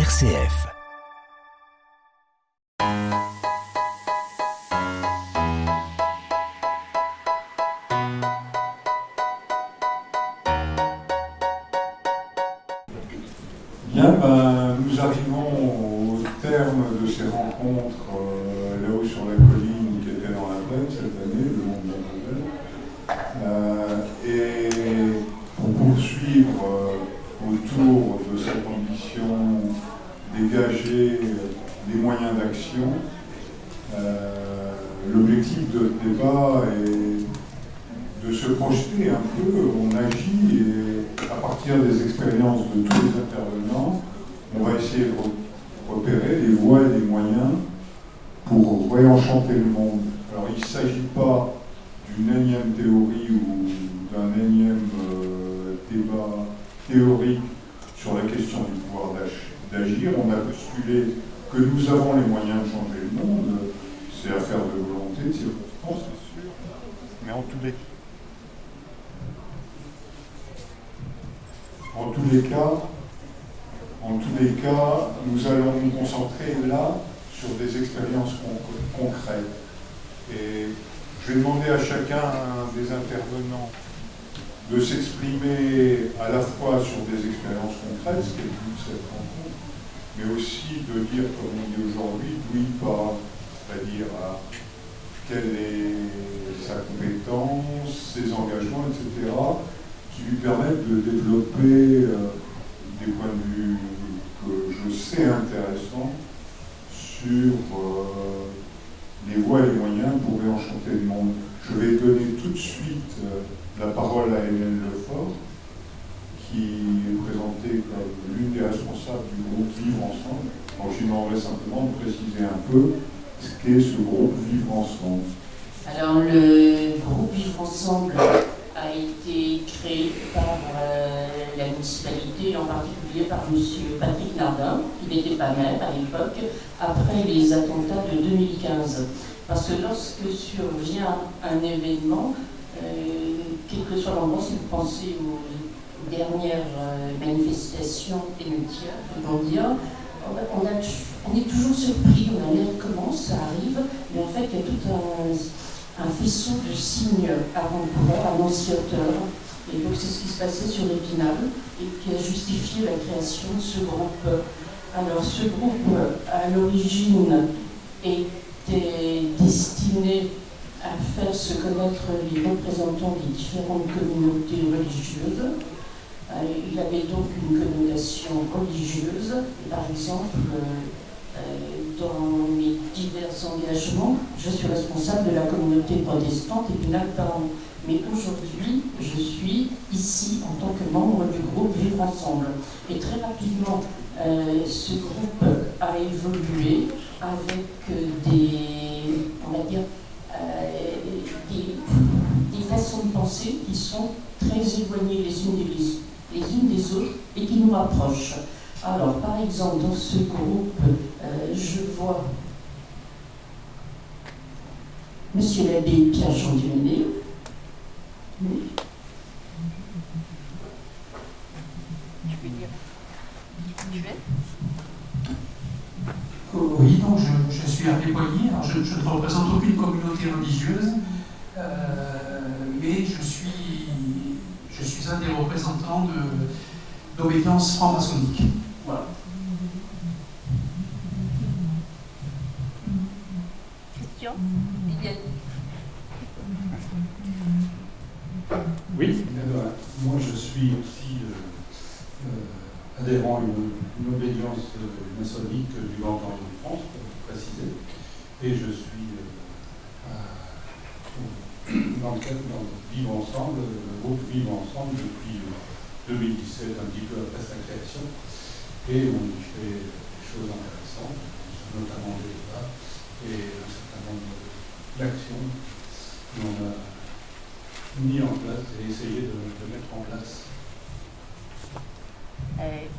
RCF. Bien, nous arrivons au terme de ces rencontres là-haut sur la colline qui était dans la plaine cette année, le monde de la Nouvelle. Et pour poursuivre autour de cette ambition dégager des moyens d'action, l'objectif de ce débat est de se projeter un peu. On agit et à partir des expériences de tous les intervenants, on va essayer de repérer des voies et des moyens pour réenchanter le monde. Alors il ne s'agit pas d'une énième théorie ou d'un énième débat théorique sur la question du pouvoir d'agir. On a postulé que nous avons les moyens de changer le monde. C'est affaire de volonté, de circonstance, c'est sûr. Mais en tous les cas, nous allons nous concentrer là sur des expériences concrètes. Et je vais demander à chacun des intervenants de s'exprimer à la fois sur des expériences concrètes, ce qui est le but de cette rencontre, mais aussi de dire, comme on dit aujourd'hui, d'où il part, c'est-à-dire quelle est sa compétence, ses engagements, etc., qui lui permettent de développer des points de vue que je sais intéressants sur les voies et les moyens pour réenchanter le monde. Je vais donner tout de suite la parole à Hélène Lefort, qui est présentée comme l'une des responsables du groupe Vivre Ensemble. Donc je lui demanderai simplement de préciser un peu ce qu'est ce groupe Vivre Ensemble. Alors le groupe Vivre Ensemble a été créé par la municipalité, en particulier par M. Patrick Nardin, qui n'était pas maire à l'époque, après les attentats de 2015. Parce que lorsque survient un événement, quel que soit l'endroit, si vous pensez aux dernières manifestations émeutières, on est toujours surpris, on a l'air comment ça arrive, mais en fait il y a tout un faisceau de signes avant-coureurs, annonciateurs. Et donc c'est ce qui se passait sur Épinal et qui a justifié la création de ce groupe. Alors ce groupe, à l'origine, était destiné à faire se connaître les représentants des différentes communautés religieuses. Il avait donc une connotation religieuse. Et par exemple, dans mes divers engagements, je suis responsable de la communauté protestante Épinal-Paran. Mais aujourd'hui, je suis ici en tant que membre du groupe Vivre Ensemble. Et très rapidement, ce groupe a évolué avec des façons de penser qui sont très éloignées les unes des autres et qui nous rapprochent. Alors, par exemple, dans ce groupe, je vois Monsieur l'abbé Pierre Chandionnet. Oui. Tu peux dire qui tu es ? Oui, donc je suis abbé Boyer. Alors je ne représente aucune communauté religieuse, mais je suis un des représentants d'obédience franc-maçonnique. Voilà. Question ? Liliane. Oui, moi je suis aussi adhérent à une obédience maçonnique du Grand Orient de France, pour préciser, et je suis dans le Vivre Ensemble, le groupe Vivre Ensemble depuis 2017, un petit peu après sa création, et on y fait des choses intéressantes, notamment des débats et un certain nombre d'actions qu'on a mis en place et essayé de mettre en place.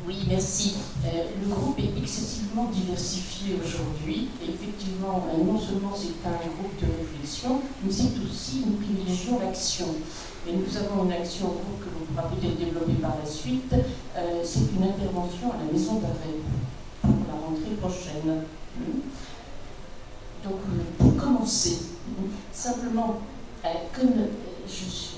Oui, merci. Le groupe est excessivement diversifié aujourd'hui. Et effectivement, non seulement c'est un groupe de réflexion, mais c'est aussi nous privilégions l'action. Et nous avons une action au groupe que l'on pourra peut-être développer par la suite. C'est une intervention à la maison d'arrêt prochaine. Donc, pour commencer, simplement, comme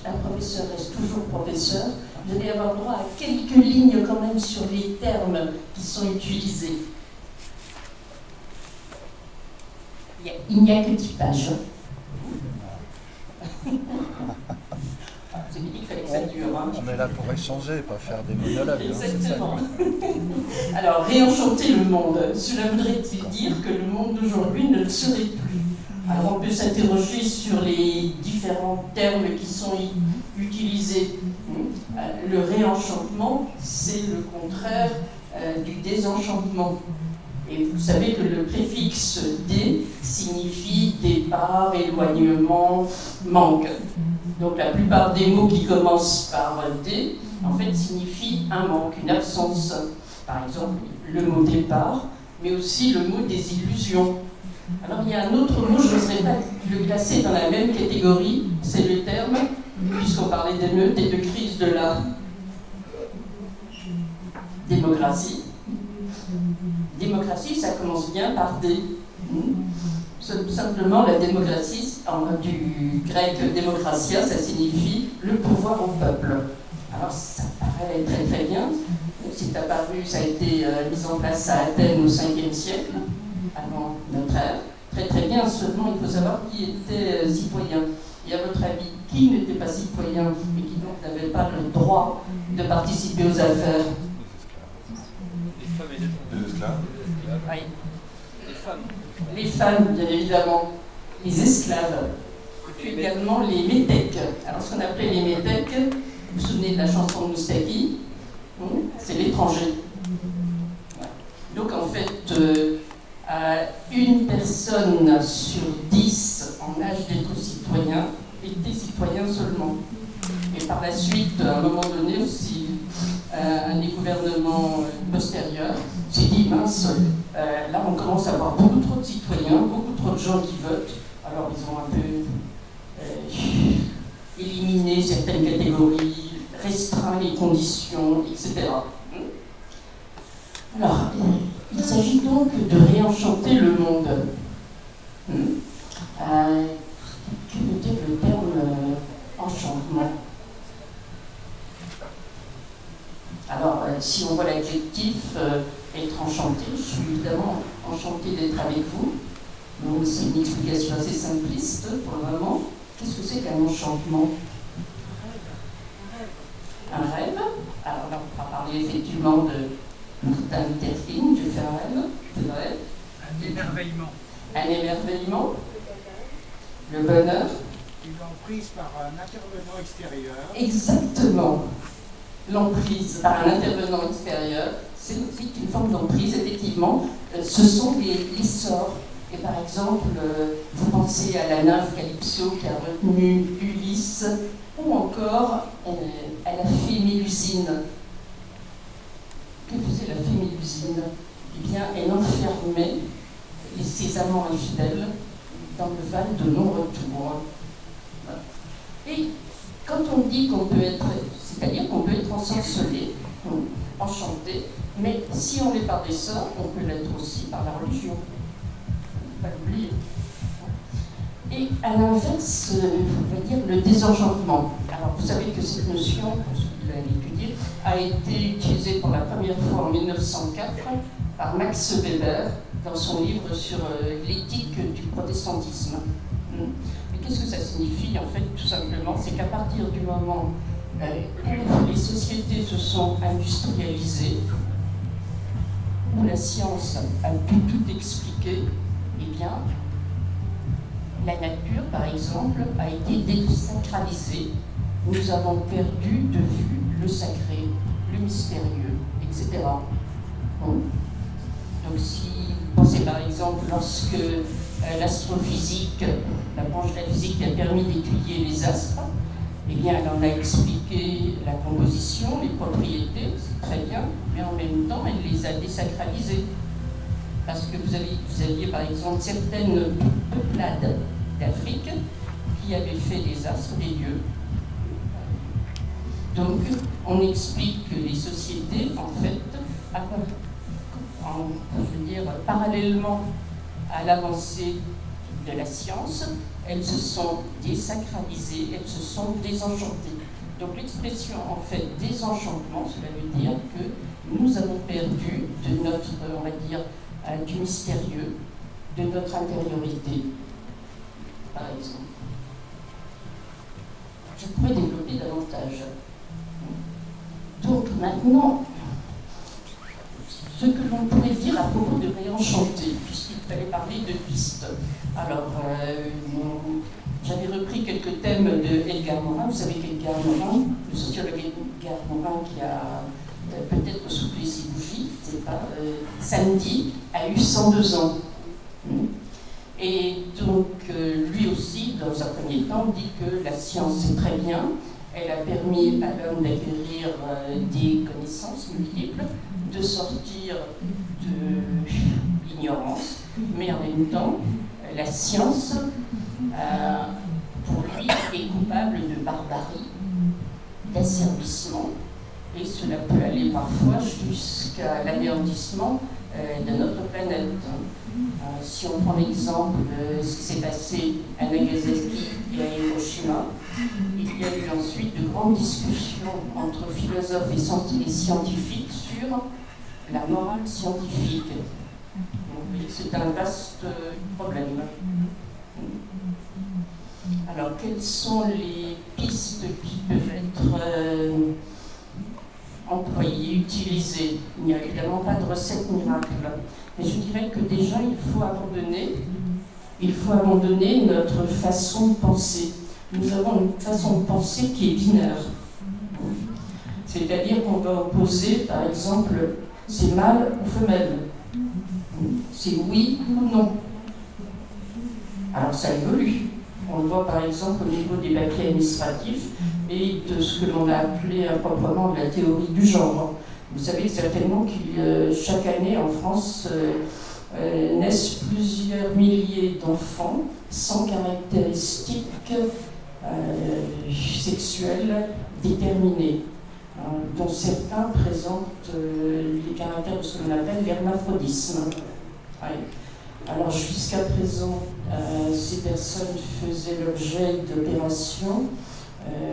un professeur reste toujours professeur, vous allez avoir droit à quelques lignes quand même sur les termes qui sont utilisés. Il n'y a que 10 pages. C'est dit qu'il fallait que ça dure. Hein. On est là pour échanger, pas faire des monologues. Exactement. Alors, réenchanter le monde, cela voudrait-il dire que le monde d'aujourd'hui ne le serait plus? Alors, on peut s'interroger sur les différents termes qui sont utilisés. Le réenchantement, c'est le contraire du désenchantement. Et vous savez que le préfixe « dé » signifie départ, éloignement, manque. Donc la plupart des mots qui commencent par « dé » en fait signifient un manque, une absence. Par exemple, le mot « départ », mais aussi le mot « désillusion ». Alors il y a un autre mot, je ne serais pas le classer dans la même catégorie, c'est le terme, puisqu'on parlait d'émeutes et de crise de la démocratie. Démocratie, ça commence bien par D. Simplement, la démocratie, du grec démocratia, ça signifie le pouvoir au peuple. Alors, ça paraît très très bien. C'est apparu, ça a été mis en place à Athènes au 5e siècle, avant notre ère. Très très bien, seulement il faut savoir qui était citoyen. Et à votre avis, qui n'était pas citoyen et qui donc n'avait pas le droit de participer aux affaires? Les esclaves. Oui. Les femmes, bien évidemment. Les esclaves. Et puis également les métèques. Alors, ce qu'on appelait les métèques, vous vous souvenez de la chanson de Moustaki, c'est l'étranger. Donc, en fait, une personne sur 10 en âge d'être citoyen était citoyen seulement. Et par la suite, à un moment donné aussi, un des gouvernements postérieurs s'est dit, mince, là on commence à avoir beaucoup trop de citoyens, beaucoup trop de gens qui votent, alors ils ont un peu éliminé certaines catégories, restreint les conditions, etc. Alors, il s'agit donc de réenchanter le monde. Que veut dire le terme enchantement? Alors, si on voit l'adjectif être enchanté, je suis évidemment enchantée d'être avec vous. Donc, c'est une explication assez simpliste pour le moment. Qu'est-ce que c'est qu'un enchantement? Un rêve. Alors là, on va parler effectivement de Martin Luther King, j'ai fait un rêve, c'est vrai. Un émerveillement. Un émerveillement. Le bonheur. Une emprise par un intervenant extérieur. Exactement. L'emprise par un intervenant extérieur, c'est aussi une forme d'emprise, effectivement. Ce sont les sorts. Et par exemple, vous pensez à la nymphe Calypso qui a retenu Ulysse, ou encore à la fée Mélusine. Que faisait la fée Mélusine? Eh bien, elle enfermait ses amants infidèles dans le val de non-retour. Et quand on dit qu'on peut être, c'est-à-dire qu'on peut être ensorcelé, enchanté, mais si on est par des sorts, on peut l'être aussi par la religion. Il ne faut pas l'oublier. Et à l'inverse, on va dire le désenchantement. Alors vous savez que cette notion, pour ceux qui l'ont étudiée, a été utilisée pour la première fois en 1904 par Max Weber dans son livre sur l'éthique du protestantisme. Mais qu'est-ce que ça signifie en fait tout simplement? C'est qu'à partir du moment où les sociétés se sont industrialisées, où la science a pu tout expliquer, eh bien, la nature, par exemple, a été désacralisée. Nous avons perdu de vue le sacré, le mystérieux, etc. Bon. Donc si vous pensez par exemple lorsque l'astrophysique, la branche de la physique qui a permis d'étudier les astres, eh bien elle en a expliqué la composition, les propriétés, c'est très bien, mais en même temps elle les a désacralisées. Parce que vous aviez par exemple certaines peuplades d'Afrique qui avaient fait des astres des dieux. Donc on explique que les sociétés, en fait, je veux dire, parallèlement à l'avancée de la science, elles se sont désacralisées, elles se sont désenchantées. Donc l'expression en fait désenchantement, cela veut dire que nous avons perdu de notre, on va dire, du mystérieux, de notre intériorité, par exemple. Je pourrais développer davantage. Donc maintenant, ce que l'on pourrait dire à propos de réenchanter, puisqu'il fallait parler de pistes. Alors, j'avais repris quelques thèmes de Edgar Morin. Vous savez qu'Edgar Morin, le sociologue Edgar Morin, qui a peut-être soufflé ses bougies, je ne sais pas, samedi, a eu 102 ans. Et donc, lui aussi, dans un premier temps, dit que la science est très bien. Elle a permis à l'homme d'acquérir des connaissances multiples, de sortir de l'ignorance, mais en même temps, la science, pour lui, est coupable de barbarie, d'asservissement, et cela peut aller parfois jusqu'à l'anéantissement de notre planète. Si on prend l'exemple de ce qui s'est passé à Nagasaki et à Hiroshima, il y a eu ensuite de grandes discussions entre philosophes et scientifiques sur la morale scientifique. C'est un vaste problème. Alors, quelles sont les pistes qui peuvent être employées, utilisées? Il n'y a évidemment pas de recette miracle. Mais je dirais que déjà, il faut abandonner notre façon de penser. Nous avons une façon de penser qui est binaire. C'est-à-dire qu'on va opposer, par exemple, c'est mâle ou femelle. C'est oui ou non. Alors ça évolue. On le voit par exemple au niveau des papiers administratifs et de ce que l'on a appelé improprement de la théorie du genre. Vous savez certainement que chaque année en France naissent plusieurs milliers d'enfants sans caractéristiques sexuelles déterminées, dont certains présentent les caractères de ce que l'on appelle l'hermaphrodisme. Alors jusqu'à présent, ces personnes faisaient l'objet d'opérations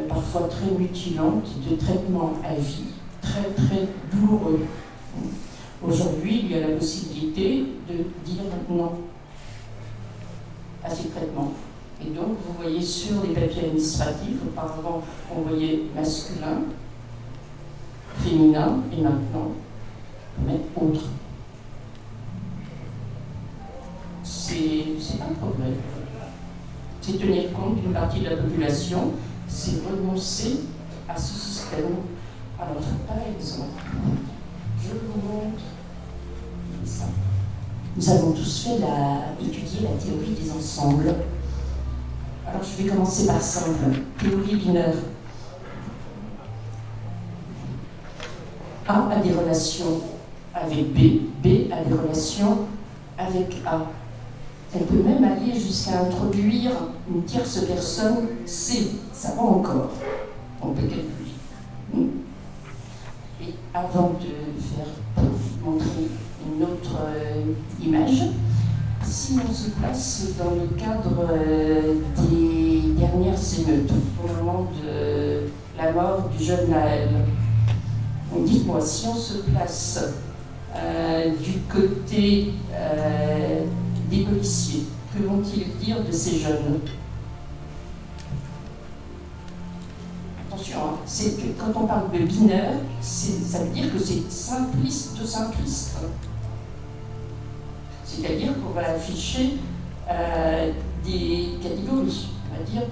parfois très mutilantes, de traitements à vie, très très douloureux. Aujourd'hui, il y a la possibilité de dire non à ces traitements. Et donc, vous voyez sur les papiers administratifs, auparavant, on voyait masculin, féminin, et maintenant, on met autre. C'est un problème. C'est tenir compte d'une partie de la population, c'est renoncer à ce système. Alors, par exemple, je vous montre ça. Nous avons tous étudié la théorie des ensembles. Alors, je vais commencer par simple. Théorie binaire. A a des relations avec B, B a des relations avec A. On peut même aller jusqu'à introduire une tierce personne, C, ça va encore. On peut calculer. Et avant de montrer une autre image, si on se place dans le cadre des dernières émeutes, au moment de la mort du jeune Naël, dites-moi, si on se place du côté des policiers, que vont-ils dire de ces jeunes? Attention, hein, c'est que quand on parle de binaire, ça veut dire que c'est simpliste de simpliste. C'est-à-dire qu'on va afficher des catégories. On va dire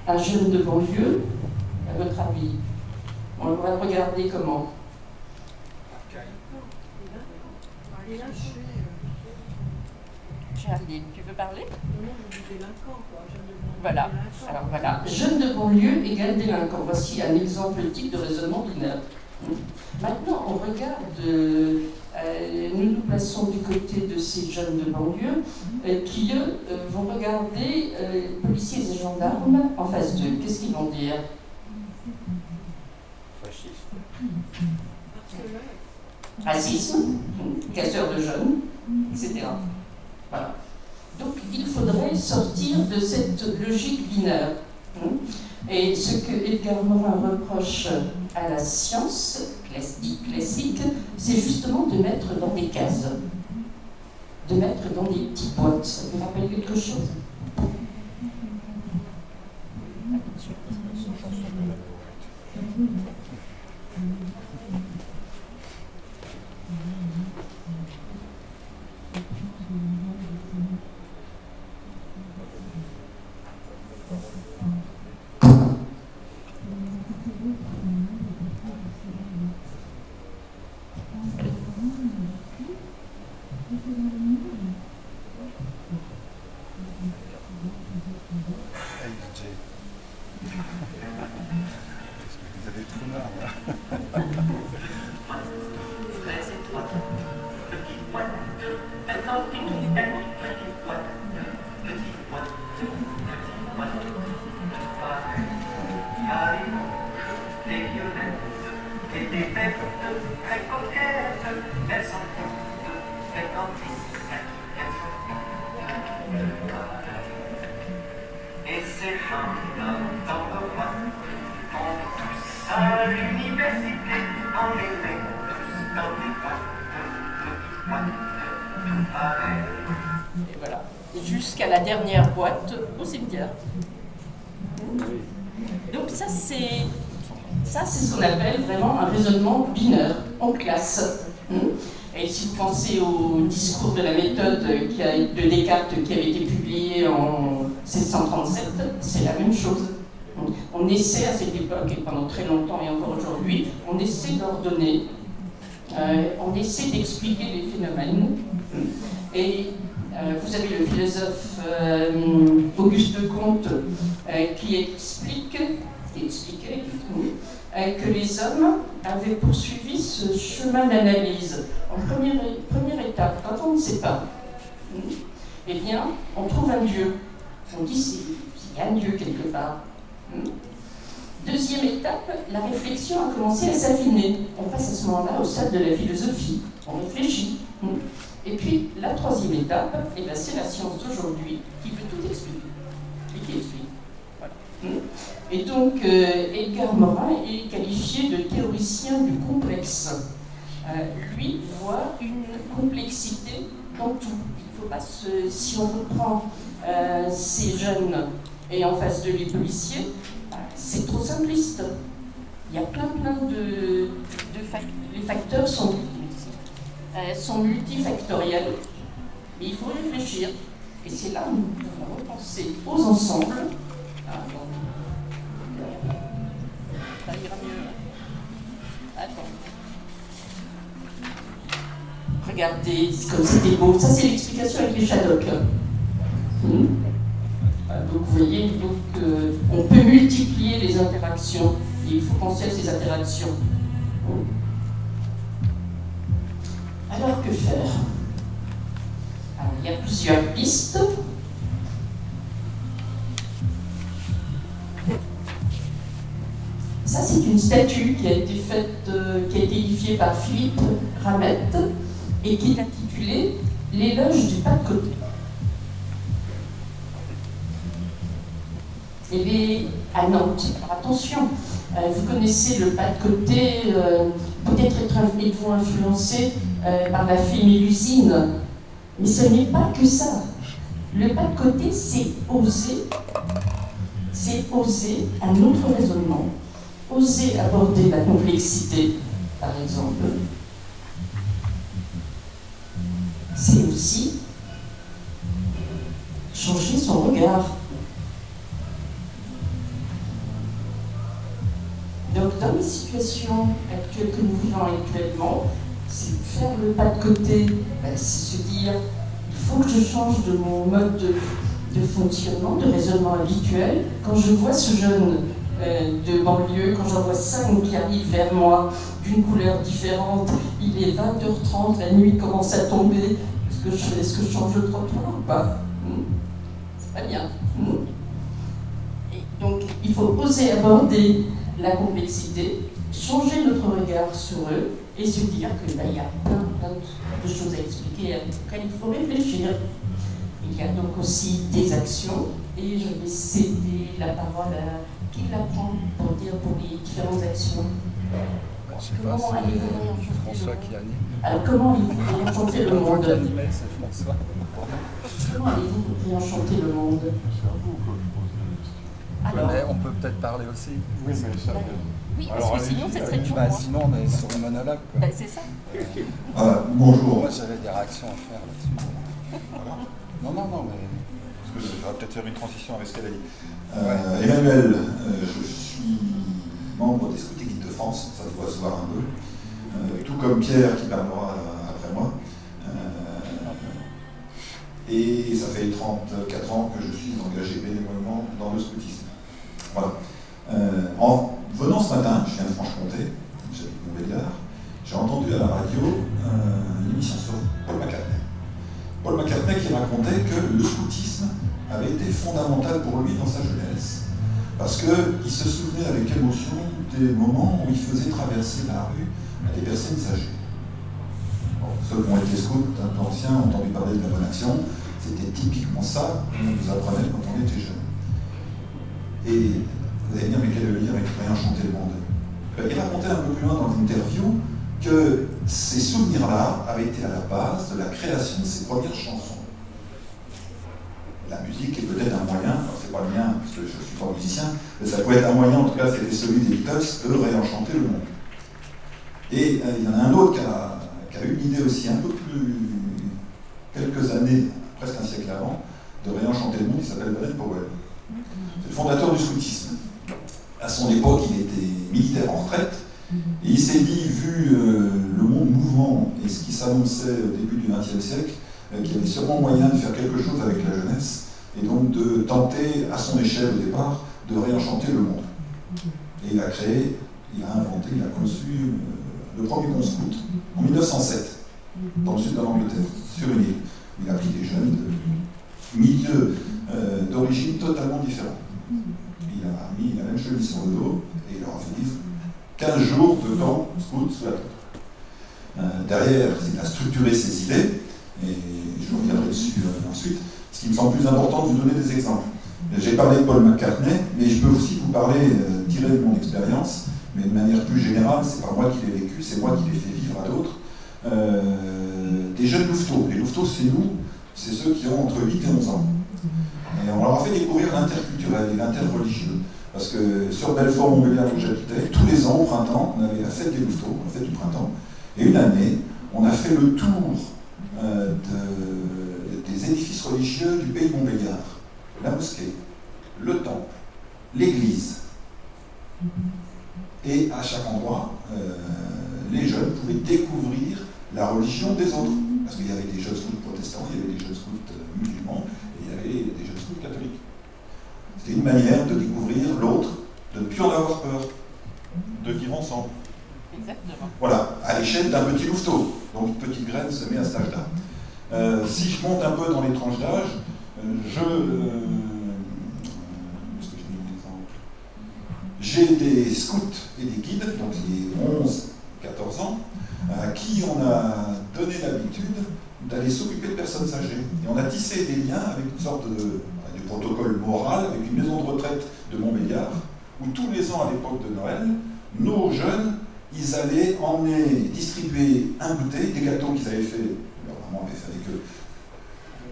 un jeune de banlieue, à votre avis, on va le regarder comment? Charline, tu veux parler? Non, je dis délinquant, quoi. Voilà. Alors voilà, jeune de banlieue égale délinquant. Voici un exemple type de raisonnement binaire. Maintenant, on regarde, nous nous plaçons du côté de ces jeunes de banlieue qui, eux, vont regarder policiers et gendarmes en face d'eux. Qu'est-ce qu'ils vont dire? Fasciste. racisme, casseurs de jeunes, etc. Voilà. Donc il faudrait sortir de cette logique binaire. Et ce que Edgar Morin reproche à la science dite classique, c'est justement de mettre dans des cases, de mettre dans des petites boîtes. Ça vous rappelle quelque chose? Vous avez trop marre, là. Et ces gens dans le roi vont tous à l'université, on les met tous dans des boîtes, tout pareil. Et voilà. Et jusqu'à la dernière boîte au cimetière. Donc ça c'est ce qu'on appelle vraiment un raisonnement binaire, en classe. Et si vous pensez au discours de la méthode de Descartes qui avait été publié en 1637, c'est la même chose. On essaie à cette époque, et pendant très longtemps et encore aujourd'hui, on essaie d'ordonner, on essaie d'expliquer les phénomènes. Et vous avez le philosophe Auguste Comte qui expliquait que les hommes avaient poursuivi ce chemin d'analyse. En première étape, quand on ne sait pas, eh bien, on trouve un Dieu. On dit qu'il y a un Dieu quelque part. Deuxième étape, la réflexion a commencé à s'affiner. On passe à ce moment-là au stade de la philosophie. On réfléchit. Et puis, la troisième étape, eh bien, c'est la science d'aujourd'hui qui peut tout expliquer. Et qui explique. Voilà. Et donc, Edgar Morin est qualifié de théoricien du complexe. Lui voit une complexité dans tout. Il faut pas si on reprend ces jeunes et en face de les policiers, c'est trop simpliste. Il y a plein de facteurs. Les facteurs sont multifactoriels. Mais il faut réfléchir. Et c'est là où nous devons repenser aux ensembles. Ça ira mieux. Attends. Regardez, comme c'était beau. Ça, c'est l'explication avec les Shadocks. Donc, vous voyez, on peut multiplier les interactions. Et il faut penser à ces interactions. Alors, que faire? Alors, il y a plusieurs pistes. Ça, c'est une statue qui a été édifiée par Philippe Ramette et qui est intitulée « L'éloge du pas de côté ». Elle est à Nantes. Alors attention, vous connaissez le pas de côté, peut-être êtes-vous influencé par la fée Mélusine, mais ce n'est pas que ça. Le pas de côté, c'est oser un autre raisonnement. Oser aborder la complexité, par exemple. C'est aussi changer son regard. Donc, dans les situations actuelles que nous vivons actuellement, c'est faire le pas de côté, c'est se dire il faut que je change de mon mode de fonctionnement, de raisonnement habituel. Quand je vois ce jeune de banlieue, quand j'en vois 5 qui arrivent vers moi d'une couleur différente, il est 20h30, la nuit commence à tomber, est-ce que je change de trottoir ou pas? C'est pas bien. Et donc il faut oser aborder la complexité, changer notre regard sur eux et se dire que là, il y a plein de choses à expliquer auxquelles il faut réfléchir. Il y a donc aussi des actions, et je vais céder la parole à qui la prend pour dire pour les différentes actions. Je sais pas, c'est François qui anime. Alors comment allez-vous réenchanter le monde? Qui animait, c'est François. Comment allez-vous réenchanter le monde? Alors, Mais on peut peut-être parler aussi. Oui, mais ça. Oui, Alors, parce que sinon, allez-y, ça serait trop Bah, loin. sinon, on est sur le monologue. Quoi. Bah, c'est ça. Bonjour. Moi, j'avais des réactions à faire là-dessus. Voilà. Non, mais. Parce que je vais peut-être faire une transition avec ce qu'elle a dit. Ouais. Emmanuel, je suis membre des Scouts et Guides de France, ça doit se voir un peu. Tout comme Pierre qui parlera après moi. Et ça fait 34 ans que je suis engagé bénévolement dans le scoutisme. Voilà. En venant ce matin, je viens de Franche-Comté, j'habite Montbéliard, j'ai entendu à la radio une émission sur Paul McCartney. Paul McCartney qui racontait que le scoutisme avait été fondamental pour lui dans sa jeunesse, parce qu'il se souvenait avec émotion des moments où il faisait traverser la rue à des personnes âgées. Bon, ceux qui ont été scouts un peu anciens ont entendu parler de la bonne action, c'était typiquement ça qu'on nous apprenait quand on était jeune. Et vous allez dire, mais quel est le lien avec réenchanter le monde? Il racontait un peu plus loin dans l'interview que ces souvenirs-là avaient été à la base de la création de ses premières chansons. La musique est peut-être un moyen, c'est pas le mien parce que je ne suis pas musicien, mais ça pouvait être un moyen, en tout cas c'était celui des Beatles, de réenchanter le monde. Et il y en a un autre qui a eu une idée aussi un peu plus, quelques années, presque un siècle avant, de réenchanter le monde, il s'appelle Baden-Powell. C'est le fondateur du scoutisme. À son époque, il était militaire en retraite, et il s'est dit, vu le monde mouvant et ce qui s'annonçait au début du XXe siècle, qu'il y avait sûrement moyen de faire quelque chose avec la jeunesse, et donc de tenter, à son échelle au départ, de réenchanter le monde. Et il a créé, il a inventé, il a conçu le premier camp scout en 1907, dans le sud de l'Angleterre, sur une île. Il a pris des jeunes de milieux d'origine totalement différents. Il a mis la même chemise sur le dos et il leur a fait vivre 15 jours de camp scout sous la tente. Derrière, il a structuré ses idées, et je reviendrai dessus ensuite. Ce qui me semble plus important de vous donner des exemples. J'ai parlé de Paul McCartney, mais je peux aussi vous parler, tirer de mon expérience, mais de manière plus générale, c'est pas moi qui l'ai vécu, c'est moi qui l'ai fait vivre à d'autres. Des jeunes louveteaux. Les louveteaux, c'est nous, c'est ceux qui ont entre 8 et 11 ans. Et on leur a fait découvrir l'interculturel et l'interreligieux. Parce que sur Belfort-Montbéliard, où j'habitais, tous les ans, au printemps, on avait la fête des louveteaux, la fête du printemps. Et une année, on a fait le tour des édifices religieux du pays de Montbéliard. La mosquée, le temple, l'église. Et à chaque endroit, les jeunes pouvaient découvrir la religion des autres. Parce qu'il y avait des jeunes scouts protestants, il y avait des jeunes scouts musulmans, et il y avait des jeunes scouts catholiques. C'était une manière de découvrir l'autre, de ne plus en avoir peur, de vivre ensemble. Exactement. Voilà, à l'échelle d'un petit louveteau. Donc une petite graine semée à cet âge-là. Si je monte un peu dans les tranches d'âge, j'ai des scouts et des guides, donc les 11-14 ans, à qui on a donné l'habitude d'aller s'occuper de personnes âgées. Et on a tissé des liens avec une sorte de protocole moral, avec une maison de retraite de Montbéliard, où tous les ans à l'époque de Noël, nos jeunes, ils allaient emmener, distribuer un goûter, des gâteaux qu'ils avaient fait, leur maman avait fait avec eux,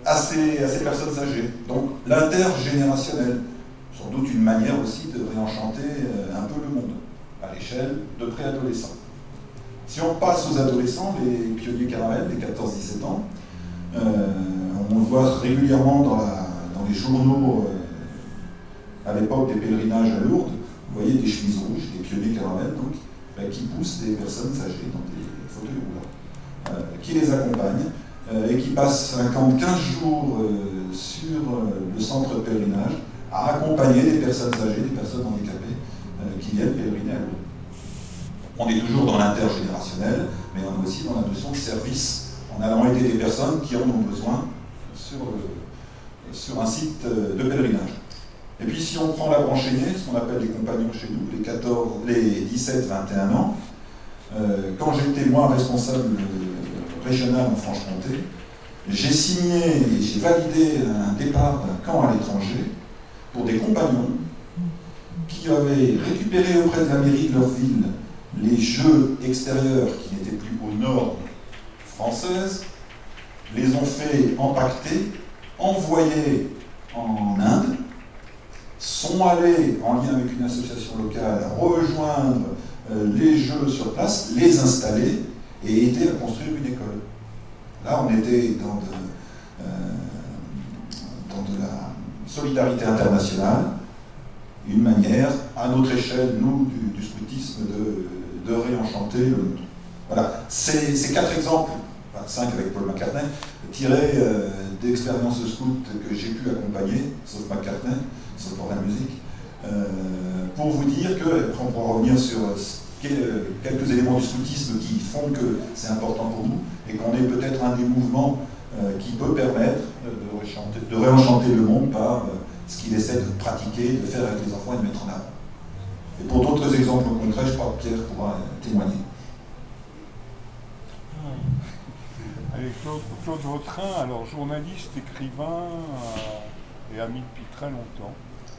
à ces personnes âgées. Donc l'intergénérationnel, sans doute une manière aussi de réenchanter un peu le monde, à l'échelle de préadolescents. Si on passe aux adolescents, les pionniers caramels, les 14-17 ans, on le voit régulièrement dans les journaux à l'époque des pèlerinages à Lourdes, vous voyez des chemises rouges, des pionniers caramels, donc, qui poussent des personnes âgées dans des fauteuils roulants, qui les accompagnent et qui passent un camp de 15 jours sur le centre de pèlerinage à accompagner des personnes âgées, des personnes handicapées qui viennent pèleriner à Lourdes. On est toujours dans l'intergénérationnel, mais on est aussi dans la notion de service, en allant aider des personnes qui en ont besoin sur un site de pèlerinage. Et puis si on prend la branche aînée, ce qu'on appelle les compagnons chez nous, les 17-21 ans, quand j'étais moi responsable régional en Franche-Comté, j'ai signé et j'ai validé un départ d'un camp à l'étranger pour des compagnons qui avaient récupéré auprès de la mairie de leur ville les jeux extérieurs qui n'étaient plus aux normes françaises, les ont fait empaqueter, envoyer en Inde, sont allés en lien avec une association locale rejoindre les jeux sur place, les installer et aider à construire une école. Là, on était dans de la solidarité internationale, une manière, à notre échelle, nous, du scoutisme, de réenchanter le monde. Voilà, ces 4 exemples, enfin 5 avec Paul McCartney, tirés d'expériences de scout que j'ai pu accompagner, sauf McCartney, sauf pour la musique, pour vous dire que, après on pourra revenir sur quelques éléments du scoutisme qui font que c'est important pour nous, et qu'on est peut-être un des mouvements qui peut permettre de réenchanter le monde par ce qu'il essaie de pratiquer, de faire avec les enfants et de mettre en avant. Et pour d'autres exemples concrets, je crois que Pierre pourra témoigner. Avec Claude Vautrin, alors journaliste, écrivain et ami depuis très longtemps.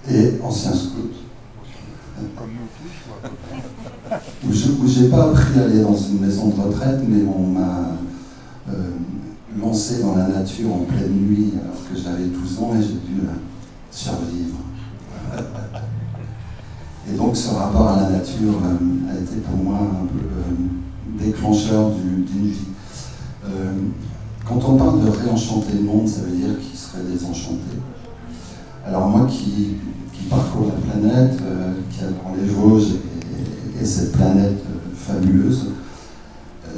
Et ancien scout. Comme nous tous, ou à peu près. Où j'ai pas appris à aller dans une maison de retraite, mais on m'a lancé dans la nature en pleine nuit alors que j'avais 12 ans et j'ai dû survivre. Et donc ce rapport à la nature a été pour moi un peu déclencheur d'une vie. Quand on parle de réenchanter le monde, ça veut dire qu'il serait désenchanté. Alors moi qui parcours la planète, qui adore les Vosges et cette planète fabuleuse,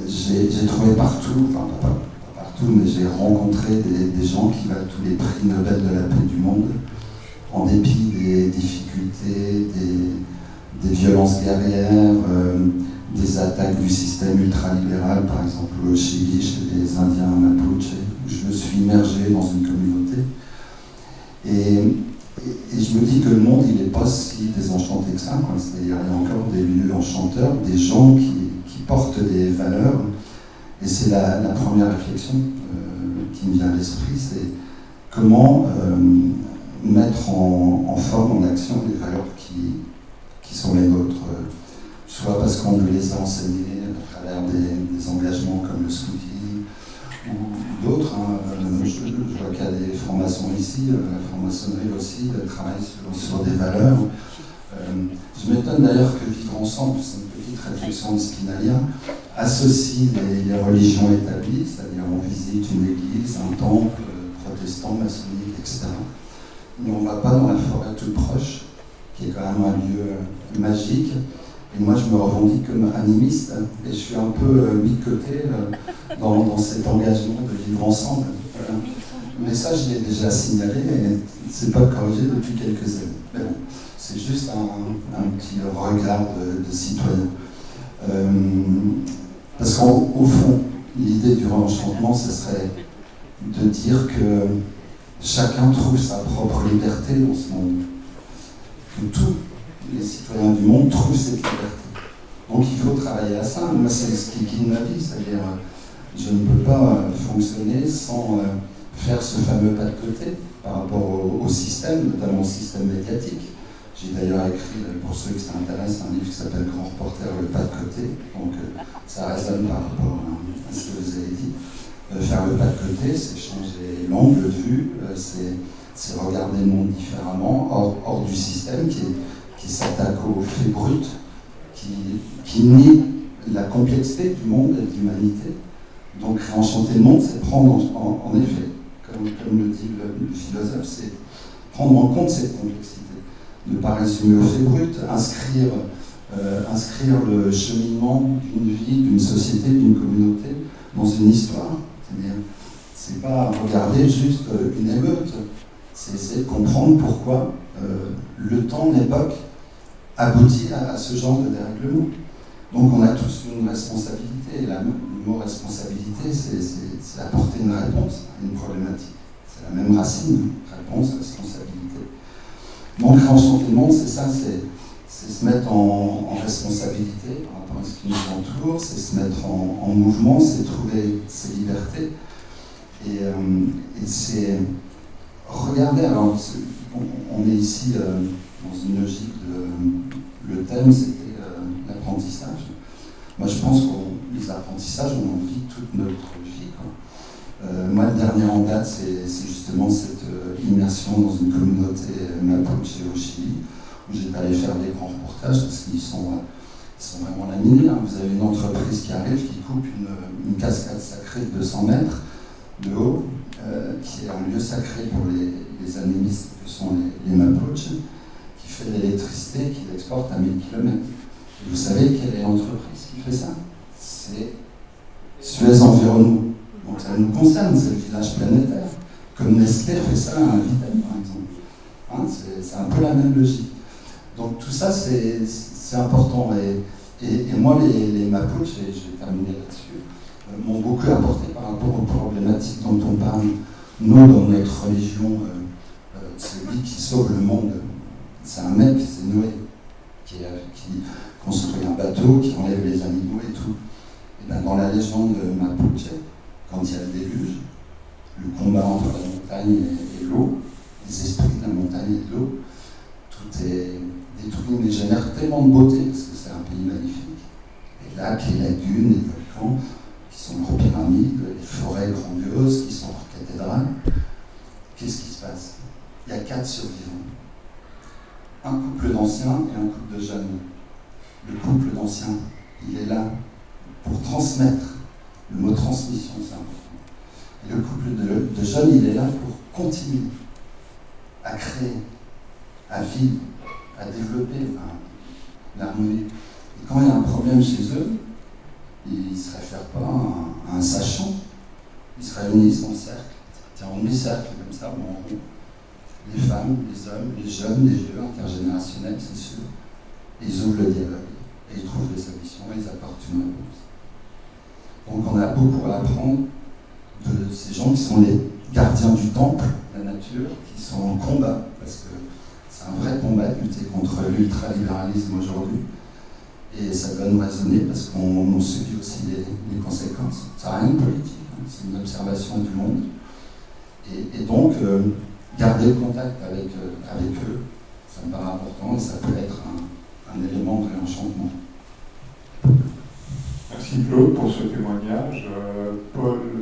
j'ai trouvé partout, enfin pas partout, mais j'ai rencontré des gens qui valent tous les prix Nobel de la paix du monde, en dépit des difficultés, des violences guerrières, des attaques du système ultralibéral, par exemple au Chili, chez les Indiens Mapuche, où je me suis immergé dans une communauté. Et je me dis que le monde, il n'est pas si désenchanté que ça. C'est-à-dire, il y a encore des lieux enchanteurs, des gens qui portent des valeurs. Et c'est la première réflexion qui me vient à l'esprit, c'est comment mettre en forme, en action, les valeurs qui sont les nôtres. Soit parce qu'on nous les a enseignées à travers des engagements comme le scouting ou d'autres. Je vois qu'il y a des francs-maçons ici, la franc-maçonnerie aussi travaille sur des valeurs. Je m'étonne d'ailleurs que Vivre Ensemble, c'est une petite réflexion de Spinalien, associe les religions établies, c'est-à-dire on visite une église, un temple protestant, maçonnique, etc. Mais on ne va pas dans la forêt toute proche, qui est quand même un lieu magique. Et moi, je me revendique comme animiste, et je suis un peu mis de côté dans cet engagement de vivre ensemble. Mais ça, je l'ai déjà signalé, et c'est pas corrigé depuis quelques années. Mais bon, c'est juste un petit regard de citoyen. Parce qu'au fond, l'idée du réenchantement, ce serait de dire que chacun trouve sa propre liberté dans ce monde. Que tous les citoyens du monde trouvent cette liberté. Donc il faut travailler à ça. Moi, c'est ce qui guide ma vie, c'est-à-dire je ne peux pas fonctionner sans faire ce fameux pas de côté par rapport au système, notamment au système médiatique. J'ai d'ailleurs écrit, pour ceux que ça intéresse, un livre qui s'appelle Grand Reporter, le pas de côté. Donc ça résonne par rapport à ce que vous avez dit. Faire le pas de côté, c'est changer l'angle de vue, c'est regarder le monde différemment, hors du système qui s'attaque aux faits bruts, qui nie la complexité du monde et de l'humanité. Donc réenchanter le monde, c'est prendre en effet, comme le dit le philosophe, c'est prendre en compte cette complexité. Ne pas résumer aux faits bruts, inscrire le cheminement d'une vie, d'une société, d'une communauté dans une histoire. C'est-à-dire, c'est pas regarder juste une émeute, c'est essayer de comprendre pourquoi le temps, l'époque, aboutit à ce genre de dérèglement. Donc on a tous une responsabilité, et le mot responsabilité, c'est apporter une réponse à une problématique. C'est la même racine, réponse, responsabilité. Donc réenchanter le monde, c'est ça, c'est se mettre en responsabilité par rapport à ce qui nous entoure, c'est se mettre en mouvement, c'est trouver ses libertés. Et c'est regarder, alors on est ici dans une logique de... Le thème c'était l'apprentissage. Moi je pense que les apprentissages, on en vit toute notre vie, quoi. Moi le dernier en date c'est justement cette immersion dans une communauté mapuche au Chili, où j'étais allé faire des grands reportages parce qu'ils sont vraiment laminés. Vous avez une entreprise qui arrive, qui coupe une cascade sacrée de 200 mètres de haut, qui est un lieu sacré pour les animistes que sont les Mapuches, qui fait de l'électricité, qui l'exporte à 1000 km. Et vous savez quelle est l'entreprise qui fait ça? C'est Suez Environnement. Donc ça nous concerne, c'est le village planétaire. Comme Nestlé fait ça à Vittel, par exemple. C'est un peu la même logique. Donc tout ça, c'est important. Et moi, les Mapuches, et je vais terminer là-dessus, m'ont beaucoup apporté par rapport aux problématiques dont on parle. Nous, dans notre religion, celui qui sauve le monde, c'est un mec, c'est Noé, qui construit un bateau, qui enlève les animaux et tout. Et bien, dans la légende Mapuche, quand il y a le déluge, le combat entre la montagne et l'eau, les esprits de la montagne et de l'eau, tout est détruit, mais génère tellement de beauté, parce que c'est un pays magnifique. Les lacs, les lagunes, les volcans, qui sont leurs pyramides, les forêts grandioses, qui sont leurs cathédrales. Qu'est-ce qui se passe? Il y a 4 survivants. Un couple d'anciens et un couple de jeunes. Le couple d'anciens, il est là pour transmettre. Le mot transmission, c'est important. Et le couple de jeunes, il est là pour continuer à créer, à vivre, à développer l'harmonie. Et quand il y a un problème chez eux, ils ne se réfèrent pas à un sachant, ils se réunissent en cercle. Tiens, en demi-cercle, comme ça, ou en rond. Les femmes, les hommes, les jeunes, les vieux, intergénérationnels, c'est sûr. Et ils ouvrent le dialogue, et ils trouvent des solutions, et ils apportent une réponse. Donc on a beaucoup à apprendre de ces gens qui sont les gardiens du temple, de la nature, qui sont en combat, parce que c'est un vrai combat de lutter contre l'ultralibéralisme aujourd'hui. Et ça doit nous raisonner parce qu'on subit aussi les conséquences. Ça n'a rien de politique, hein, c'est une observation du monde. Et donc, garder le contact avec eux, ça me paraît important et ça peut être un élément de réenchantement. Merci Claude pour ce témoignage.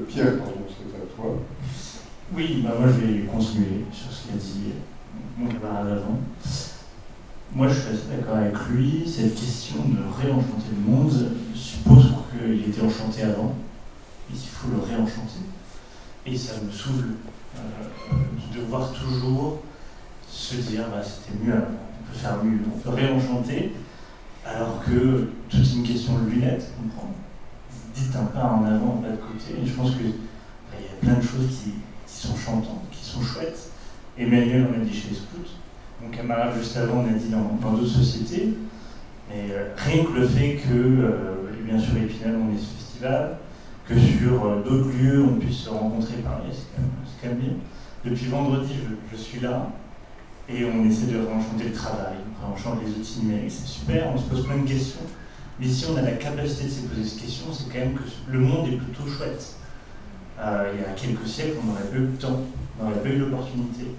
Pierre, c'est à toi. Oui, moi je vais continuer sur ce qu'a dit mon camarade avant. Moi je suis assez d'accord avec lui, cette question de réenchanter le monde suppose qu'il était enchanté avant, et qu'il faut le réenchanter. Et ça me saoule de devoir toujours se dire c'était mieux avant, on peut faire mieux, on peut réenchanter, alors que tout est une question de lunettes, comprendre. Dites un pas en avant, un pas de côté, et je pense qu'il y a plein de choses qui sont chantantes, qui sont chouettes. Emmanuel en a dit chez les scouts, mon camarade juste avant on a dit dans d'autres sociétés, mais rien que le fait que, bien sûr Épinal on est ce festival, que sur d'autres lieux on puisse se rencontrer pareil, c'est quand même bien. Depuis vendredi je suis là, et on essaie de réenchanter le travail, on réenchante les outils numériques, c'est super, on se pose plein de questions, mais si on a la capacité de se poser ces questions, c'est quand même que le monde est plutôt chouette. Il y a quelques siècles, on n'aurait pas eu le temps, on n'aurait pas eu l'opportunité,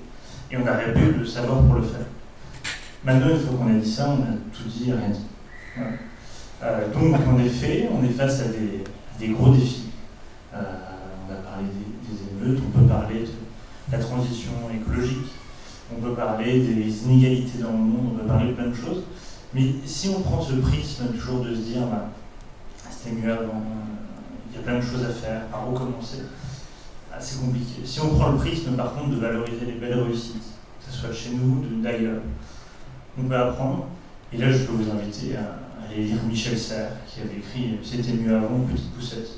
et on n'aurait pas eu le savoir pour le faire. Maintenant, une fois qu'on a dit ça, on a tout dit et rien dit. Voilà. Donc, en effet, on est face à des gros défis. On a parlé des émeutes, on peut parler de la transition écologique, on peut parler des inégalités dans le monde, on peut parler de plein de choses. Mais si on prend ce prisme toujours de se dire c'était mieux avant, il y a plein de choses à faire, à recommencer, c'est compliqué. Si on prend le prisme par contre de valoriser les belles réussites, que ce soit de chez nous, d'ailleurs, on peut apprendre. Et là je peux vous inviter à aller lire Michel Serres, qui avait écrit C'était mieux avant, Petite Poussette,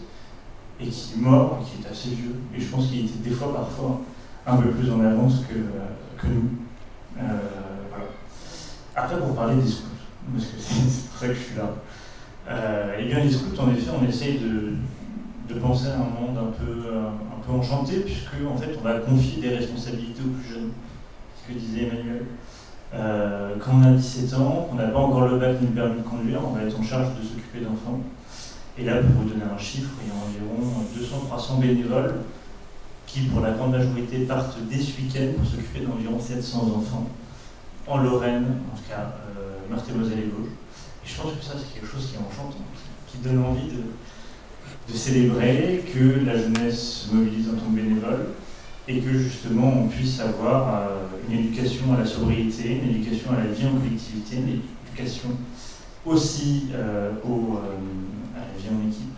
et qui est mort, qui est assez vieux, et je pense qu'il était des fois parfois un peu plus en avance que nous. Voilà. Après, pour parler des scouts, parce que c'est pour ça que je suis là, et bien les scouts, en effet, on essaye de penser à un monde un peu enchanté, puisque en fait, on va confier des responsabilités aux plus jeunes, ce que disait Emmanuel. Quand on a 17 ans, qu'on n'a pas encore le bac ni le permis de conduire, on va être en charge de s'occuper d'enfants. Et là, pour vous donner un chiffre, il y a environ 200-300 bénévoles qui, pour la grande majorité, partent dès ce week-end pour s'occuper d'environ 700 enfants en Lorraine, en tout cas Meurthe-et-Moselle et Vosges. Et je pense que ça, c'est quelque chose qui est enchantant, qui donne envie de célébrer, que la jeunesse se mobilise en tant que bénévole et que justement on puisse avoir une éducation à la sobriété, une éducation à la vie en collectivité, une éducation aussi à la vie en équipe,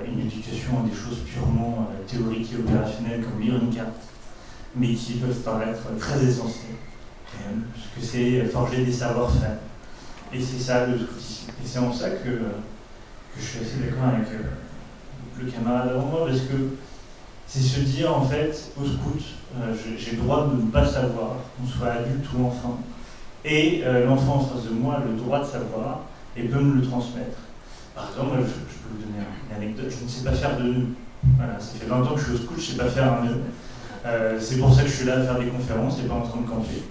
une éducation à des choses purement théoriques et opérationnelles comme lire une carte, mais qui peuvent paraître très essentielles, parce que c'est forger des savoir-faire. Et c'est ça le scoutisme. Et c'est en ça que je suis assez d'accord avec le camarade avant moi, parce que c'est se dire, en fait, au scout, j'ai le droit de ne pas savoir, qu'on soit adulte ou enfant, et l'enfant en face de moi a le droit de savoir et peut me le transmettre. Par exemple, je peux vous donner une anecdote, je ne sais pas faire de nœud. Voilà, ça fait 20 ans que je suis au scout, je ne sais pas faire un nœud. C'est pour ça que je suis là à faire des conférences et pas en train de camper.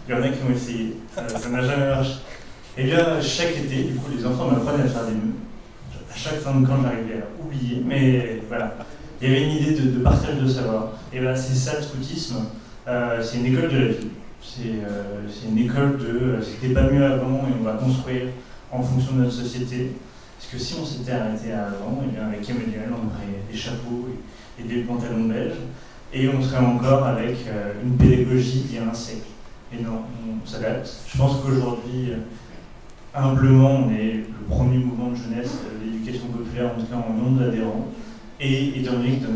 Il y en a qui ont essayé, ça n'a jamais marché. Et bien, chaque été, du coup, les enfants m'apprenaient à faire des nœuds. À chaque fin de camp, j'arrivais à oublier, mais voilà. Il y avait une idée de partage de savoir. Et bien, c'est ça le scoutisme, c'est une école de la vie. C'est une école de c'était pas mieux avant et on va construire en fonction de notre société. Parce que si on s'était arrêté avant, et bien avec Emmanuel, on aurait des chapeaux et des pantalons belges, et on serait encore avec une pédagogie d'il y a un siècle. Et non, on s'adapte. Je pense qu'aujourd'hui, humblement, on est le premier mouvement de jeunesse d'éducation populaire, en tout cas en nombre d'adhérents. Et étant donné que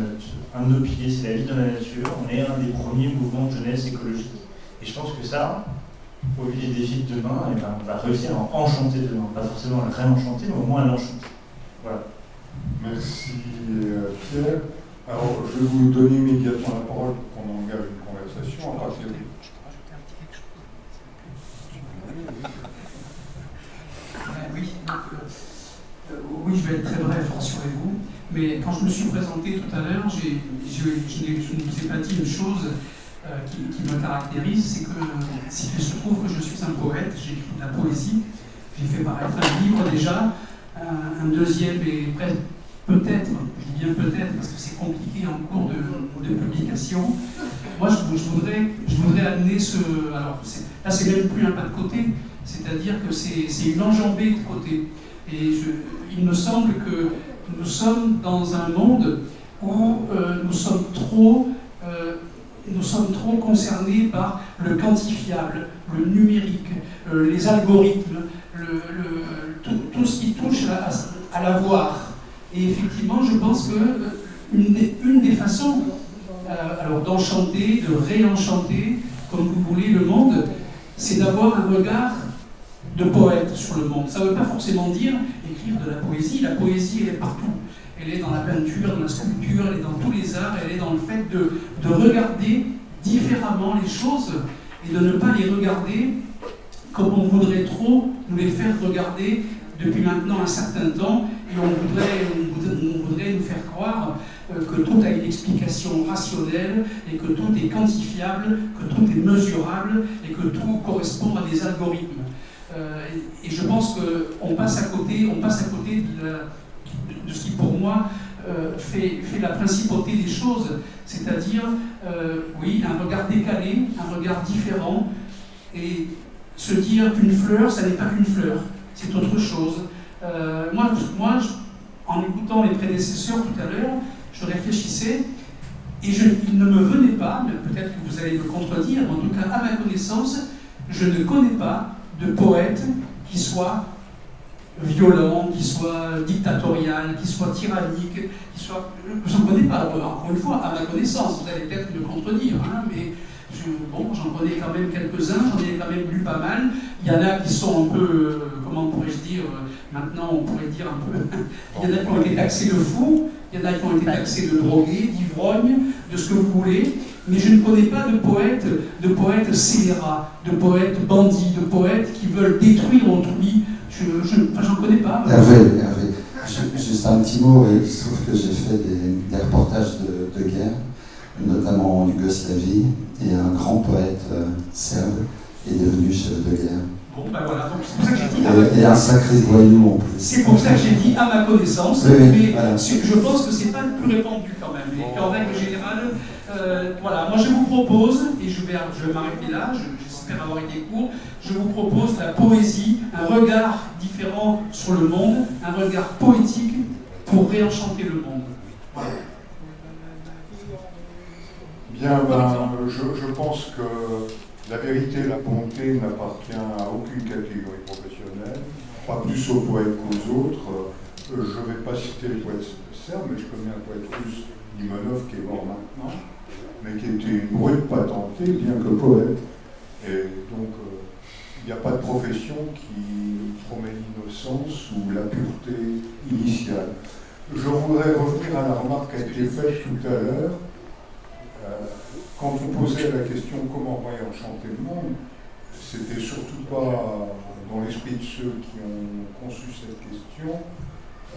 un de nos piliers, c'est la vie dans la nature, on est un des premiers mouvements de jeunesse écologique. Et je pense que ça, au vu des défis de demain, eh ben, on va réussir à enchanter demain. Pas forcément à le réenchanter, mais au moins à l'enchanter. Voilà. Merci Pierre. Alors, je vais vous donner immédiatement la parole pour qu'on engage une conversation. À partir de... Oui, je vais être très bref, rassurez-vous. Mais quand je me suis présenté tout à l'heure, je ne vous ai pas dit une chose qui me caractérise, c'est que je trouve que je suis un poète, j'écris de la poésie, j'ai fait paraître un livre déjà, un deuxième et peut-être, je dis bien peut-être parce que c'est compliqué en cours de publication. Moi, je voudrais amener alors là, c'est même plus un pas de côté, c'est-à-dire que c'est une enjambée de côté. Et il me semble que nous sommes dans un monde où nous sommes trop concernés par le quantifiable, le numérique, les algorithmes, tout ce qui touche à l'avoir. Et effectivement, je pense que une des façons alors d'enchanter, de réenchanter, comme vous voulez, le monde, c'est d'avoir un regard de poète sur le monde. Ça ne veut pas forcément dire écrire de la poésie. La poésie, elle est partout. Elle est dans la peinture, dans la sculpture, elle est dans tous les arts, elle est dans le fait de regarder différemment les choses et de ne pas les regarder comme on voudrait trop nous les faire regarder depuis maintenant un certain temps, et on voudrait nous faire croire que tout a une explication rationnelle et que tout est quantifiable, que tout est mesurable et que tout correspond à des algorithmes. Et je pense qu'on passe à côté de ce qui pour moi fait la principauté des choses, c'est-à-dire oui, un regard décalé, un regard différent, et se dire qu'une fleur, ça n'est pas qu'une fleur, c'est autre chose. Moi, en écoutant les prédécesseurs tout à l'heure, je réfléchissais, et il ne me venait pas, mais peut-être que vous allez me contredire, mais en tout cas, à ma connaissance, je ne connais pas de poète qui soit violent, qui soit dictatorial, qui soit tyrannique, qui soit... J'en connais pas, encore une fois, à ma connaissance, vous allez peut-être me contredire, hein, mais j'en connais quand même quelques-uns, j'en ai quand même lu pas mal. Il y en a qui sont un peu, comment pourrais-je dire, maintenant on pourrait dire un peu, il y en a qui ont été taxés de fous, il y en a qui ont été taxés de drogués, d'ivrognes, de ce que vous voulez, mais je ne connais pas de poètes scélérats, de poètes bandits, de poètes qui veulent détruire autrui. J'en connais pas. Hervé, juste un petit mot, il se trouve que j'ai fait des reportages de guerre notamment en Yougoslavie, et un grand poète serbe est devenu chef de guerre. Bon, ben voilà, donc c'est pour ça que j'ai dit... Et un sacré voyou en plus. C'est pour ça que j'ai dit à ma connaissance, Oui, mais voilà. je pense que c'est pas le plus répandu quand même. Et en règle générale, voilà, moi je vous propose, et je vais m'arrêter là, j'espère avoir été court, je vous propose la poésie, un regard différent sur le monde, un regard poétique pour réenchanter le monde. Voilà. Bien, je pense que la vérité, la bonté n'appartient à aucune catégorie professionnelle, pas plus aux poètes qu'aux autres. Je ne vais pas citer les poètes serbes, mais je connais un poète russe, Limonov, qui est mort maintenant, mais qui était une brute patentée, bien que poète. Et donc, il n'y a pas de profession qui promet l'innocence ou la pureté initiale. Je voudrais revenir à la remarque qui a été faite tout à l'heure. Quand on posait la question comment réenchanter le monde, c'était surtout pas dans l'esprit de ceux qui ont conçu cette question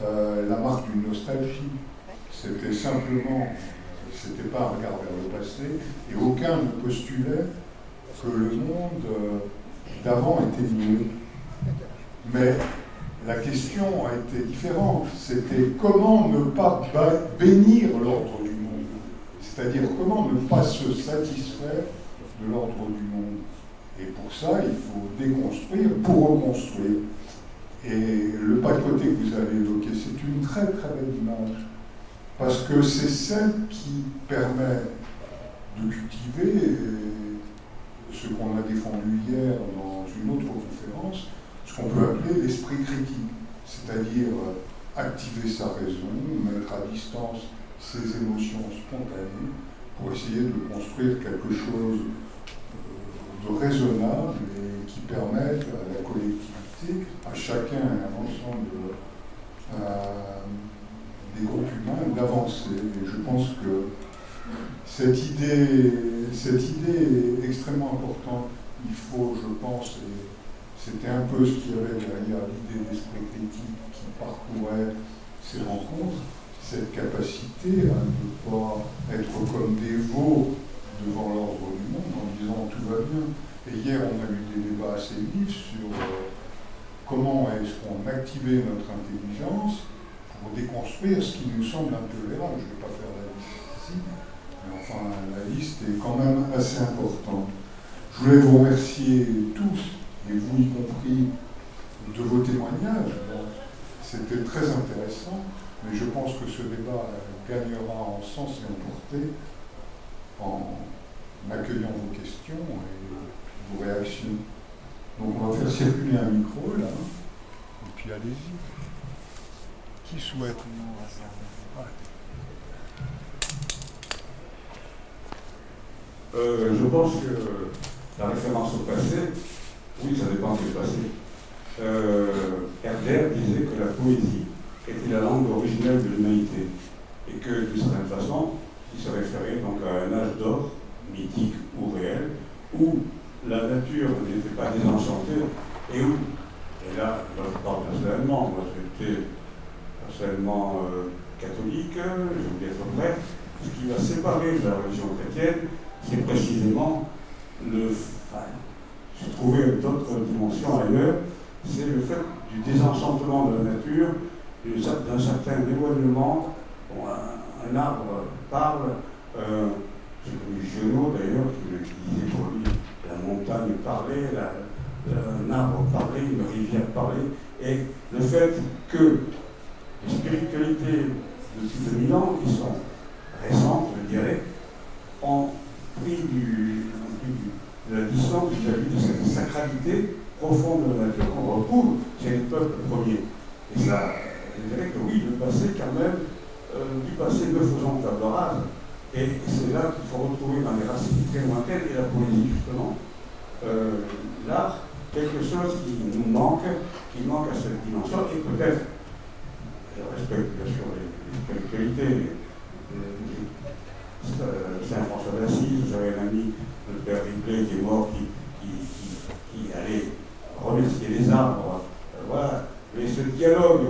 la marque d'une nostalgie. C'était simplement, c'était pas un regard vers le passé, et aucun ne postulait que le monde d'avant était mieux. Mais la question a été différente. C'était comment ne pas bénir l'ordre du monde. C'est-à-dire comment ne pas se satisfaire de l'ordre du monde. Et pour ça, il faut déconstruire pour reconstruire. Et le pas de côté que vous avez évoqué, c'est une très très belle image. Parce que c'est celle qui permet de cultiver ce qu'on a défendu hier dans une autre conférence, ce qu'on peut appeler l'esprit critique. C'est-à-dire activer sa raison, mettre à distance ses émotions spontanées pour essayer de construire quelque chose de raisonnable et qui permette à la collectivité, à chacun et à l'ensemble des groupes humains d'avancer. Et je pense que cette idée est extrêmement importante. Il faut, je pense, et c'était un peu ce qu'il y avait derrière l'idée d'esprit critique qui parcourait ces rencontres, cette capacité à ne pas être comme des veaux devant l'ordre du monde en disant tout va bien. Et hier, on a eu des débats assez vifs sur comment est-ce qu'on activait notre intelligence pour déconstruire ce qui nous semble intolérable. Je ne vais pas faire la liste ici, mais enfin, la liste est quand même assez importante. Je voulais vous remercier tous, et vous y compris, de vos témoignages. Bon, c'était très intéressant. Mais je pense que ce débat gagnera en sens et en portée en accueillant vos questions et vos réactions. Donc on va faire circuler un micro là, et puis allez-y. Qui souhaite? Je pense que la référence au passé, oui, ça dépend du passé. Herder disait que la poésie était la langue originelle de l'humanité, et que, d'une certaine façon, il se référait donc à un âge d'or, mythique ou réel, où la nature n'était pas désenchantée, et où, et là, je parle personnellement, moi j'étais personnellement catholique, je voulais être prêtre, ce qui va séparer de la religion chrétienne, c'est précisément j'ai trouvé d'autres dimensions ailleurs, c'est le fait du désenchantement de la nature, d'un certain éloignement. Bon, un arbre parle, j'ai connu Giono d'ailleurs qui disait pour lui la montagne parlait, un arbre parlait, une rivière parlait, et le fait que les spiritualités depuis 2000 ans, qui sont récentes, je dirais, ont pris de la distance vis-à-vis de cette sacralité profonde de la nature qu'on retrouve chez les peuples premiers. Et ça, je dirais que oui, le passé quand même, du passé ne faisons table rase. Et c'est là qu'il faut retrouver dans les racines très lointaines, et la poésie justement, l'art, quelque chose qui nous manque, qui manque à cette dimension, et peut-être, je respecte bien sûr les spiritualités, Saint-François d'Assise, j'avais un ami, le père Ripley, qui est mort, qui allait remercier les arbres, voilà. Mais ce dialogue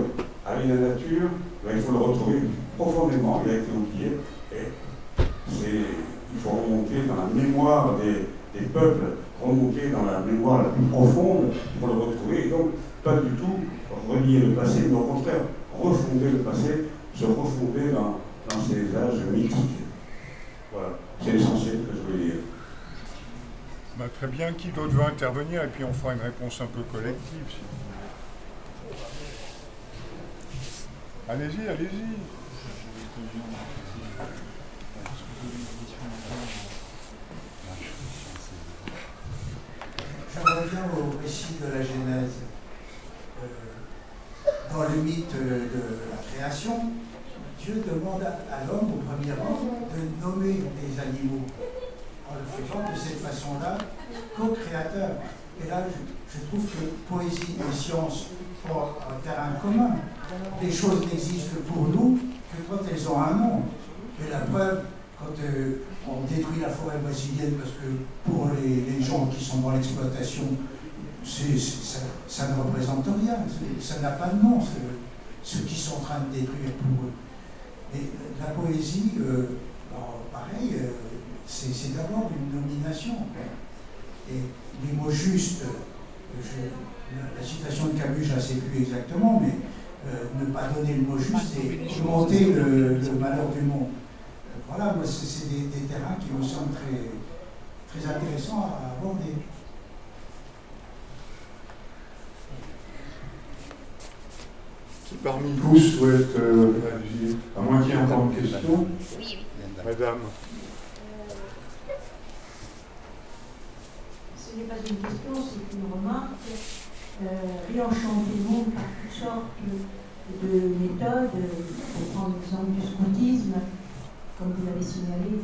avec la nature, il faut le retrouver profondément, il a été oublié, et Il faut remonter dans la mémoire des peuples, remonter dans la mémoire la plus profonde pour le retrouver, et donc pas du tout relier le passé, mais au contraire refonder le passé, se refonder dans ces âges mythiques. Voilà, c'est l'essentiel que je voulais dire. Bah, très bien, qui d'autre veut intervenir, et puis on fera une réponse un peu collective. Si vous voulez. Allez-y, allez-y. Je reviens au récit de la Genèse. Dans le mythe de la création, Dieu demande à l'homme, au premier rang, de nommer les animaux, en le faisant de cette façon-là co-créateur. Et là, je trouve que poésie et science ont un terrain commun. Les choses n'existent pour nous que quand elles ont un nom. Et la preuve, quand on détruit la forêt brésilienne, parce que pour les gens qui sont dans l'exploitation, ça ne représente rien, ça n'a pas de nom, ceux qui sont en train de détruire pour eux. Et la poésie, pareil, c'est d'abord une nomination. Et les mots justes, la citation de Camus, je ne la sais plus exactement, mais ne pas donner le mot juste et monter le malheur du monde. Voilà, moi, c'est des terrains qui me semblent très, très intéressants à aborder. Qui parmi vous souhaite réagir, à moins qu'il y ait encore une question? Oui. Madame. Ce n'est pas une question, c'est une remarque. Réenchanter le monde par toutes sortes de méthodes. Pour prendre l'exemple du scoutisme, comme vous l'avez signalé,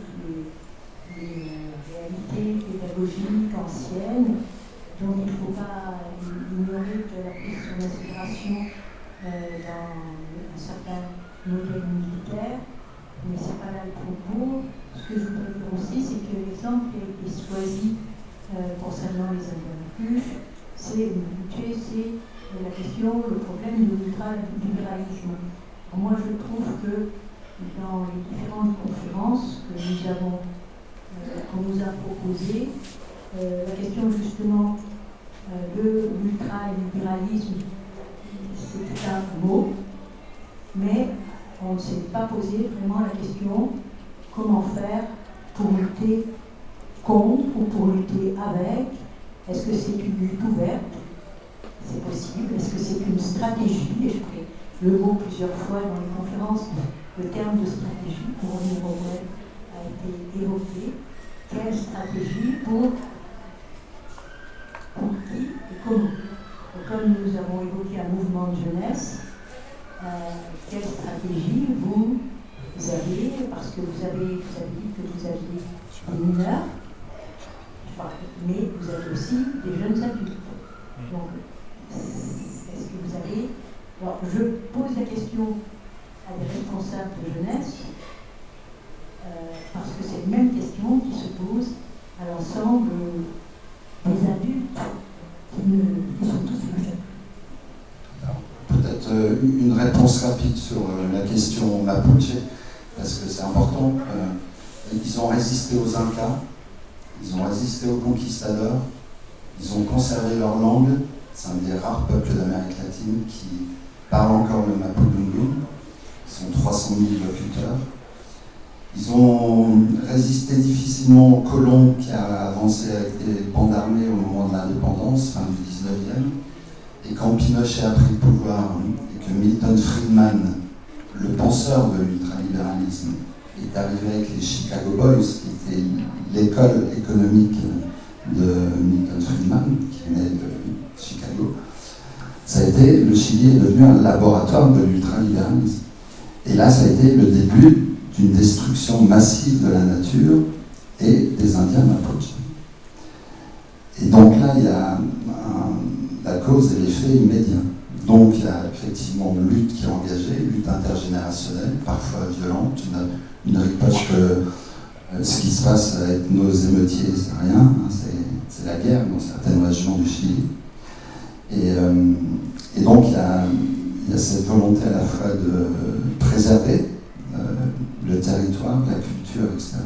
les réalités pédagogiques anciennes, dont il ne faut pas ignorer que la prise sur l'inspiration dans un certain modèle militaire, mais ce n'est pas là le propos. Ce que je voudrais dire aussi, c'est que l'exemple qui a été choisi concernant les Indiens, c'est la question, le problème de l'ultralibéralisme. Moi, je trouve que dans les différentes conférences qu'on nous a proposées, la question justement de l'ultralibéralisme, c'est un mot, mais on ne s'est pas posé vraiment la question comment faire pour lutter contre ou pour lutter avec. Est-ce que c'est une lutte ouverte? C'est possible. Est-ce que c'est une stratégie? Et je ferai le mot plusieurs fois dans les conférences, le terme de stratégie pour revenir au web a été évoqué. Quelle stratégie pour qui et comment? Et comme nous avons évoqué un mouvement de jeunesse, quelle stratégie vous avez, parce que vous avez dit que vous aviez des mineurs, mais vous avez aussi des jeunes adultes. Donc, est-ce que vous avez... Alors, je pose la question à des responsables de jeunesse, parce que c'est la même question qui se pose à l'ensemble des adultes qui sont tous jeunes. Peut-être une réponse rapide sur la question Mapuche, parce que c'est important. Ils ont résisté aux Incas, ils ont résisté aux conquistadors, ils ont conservé leur langue. C'est un des rares peuples d'Amérique latine qui parle encore le Mapudungun. Ils sont 300 000 locuteurs. Ils ont résisté difficilement aux colons qui a avancé avec des bandes armées au moment de l'indépendance, fin du 19e. Et quand Pinochet a pris le pouvoir et que Milton Friedman, le penseur de l'ultralibéralisme, est arrivé avec les Chicago Boys, qui était l'école économique de Milton Friedman, qui venait de Chicago, ça a été, le Chili est devenu un laboratoire de l'ultralibéralisme. Et là, ça a été le début d'une destruction massive de la nature et des Indiens Mapuche. Et donc là, il y a la cause et l'effet immédiat. Donc il y a effectivement une lutte qui est engagée, une lutte intergénérationnelle, parfois violente, une riposte. Ce qui se passe avec nos émeutiers, c'est rien, hein, c'est la guerre dans certaines régions du Chili. Et donc il y a cette volonté à la fois de préserver le territoire, la culture, culture, etc.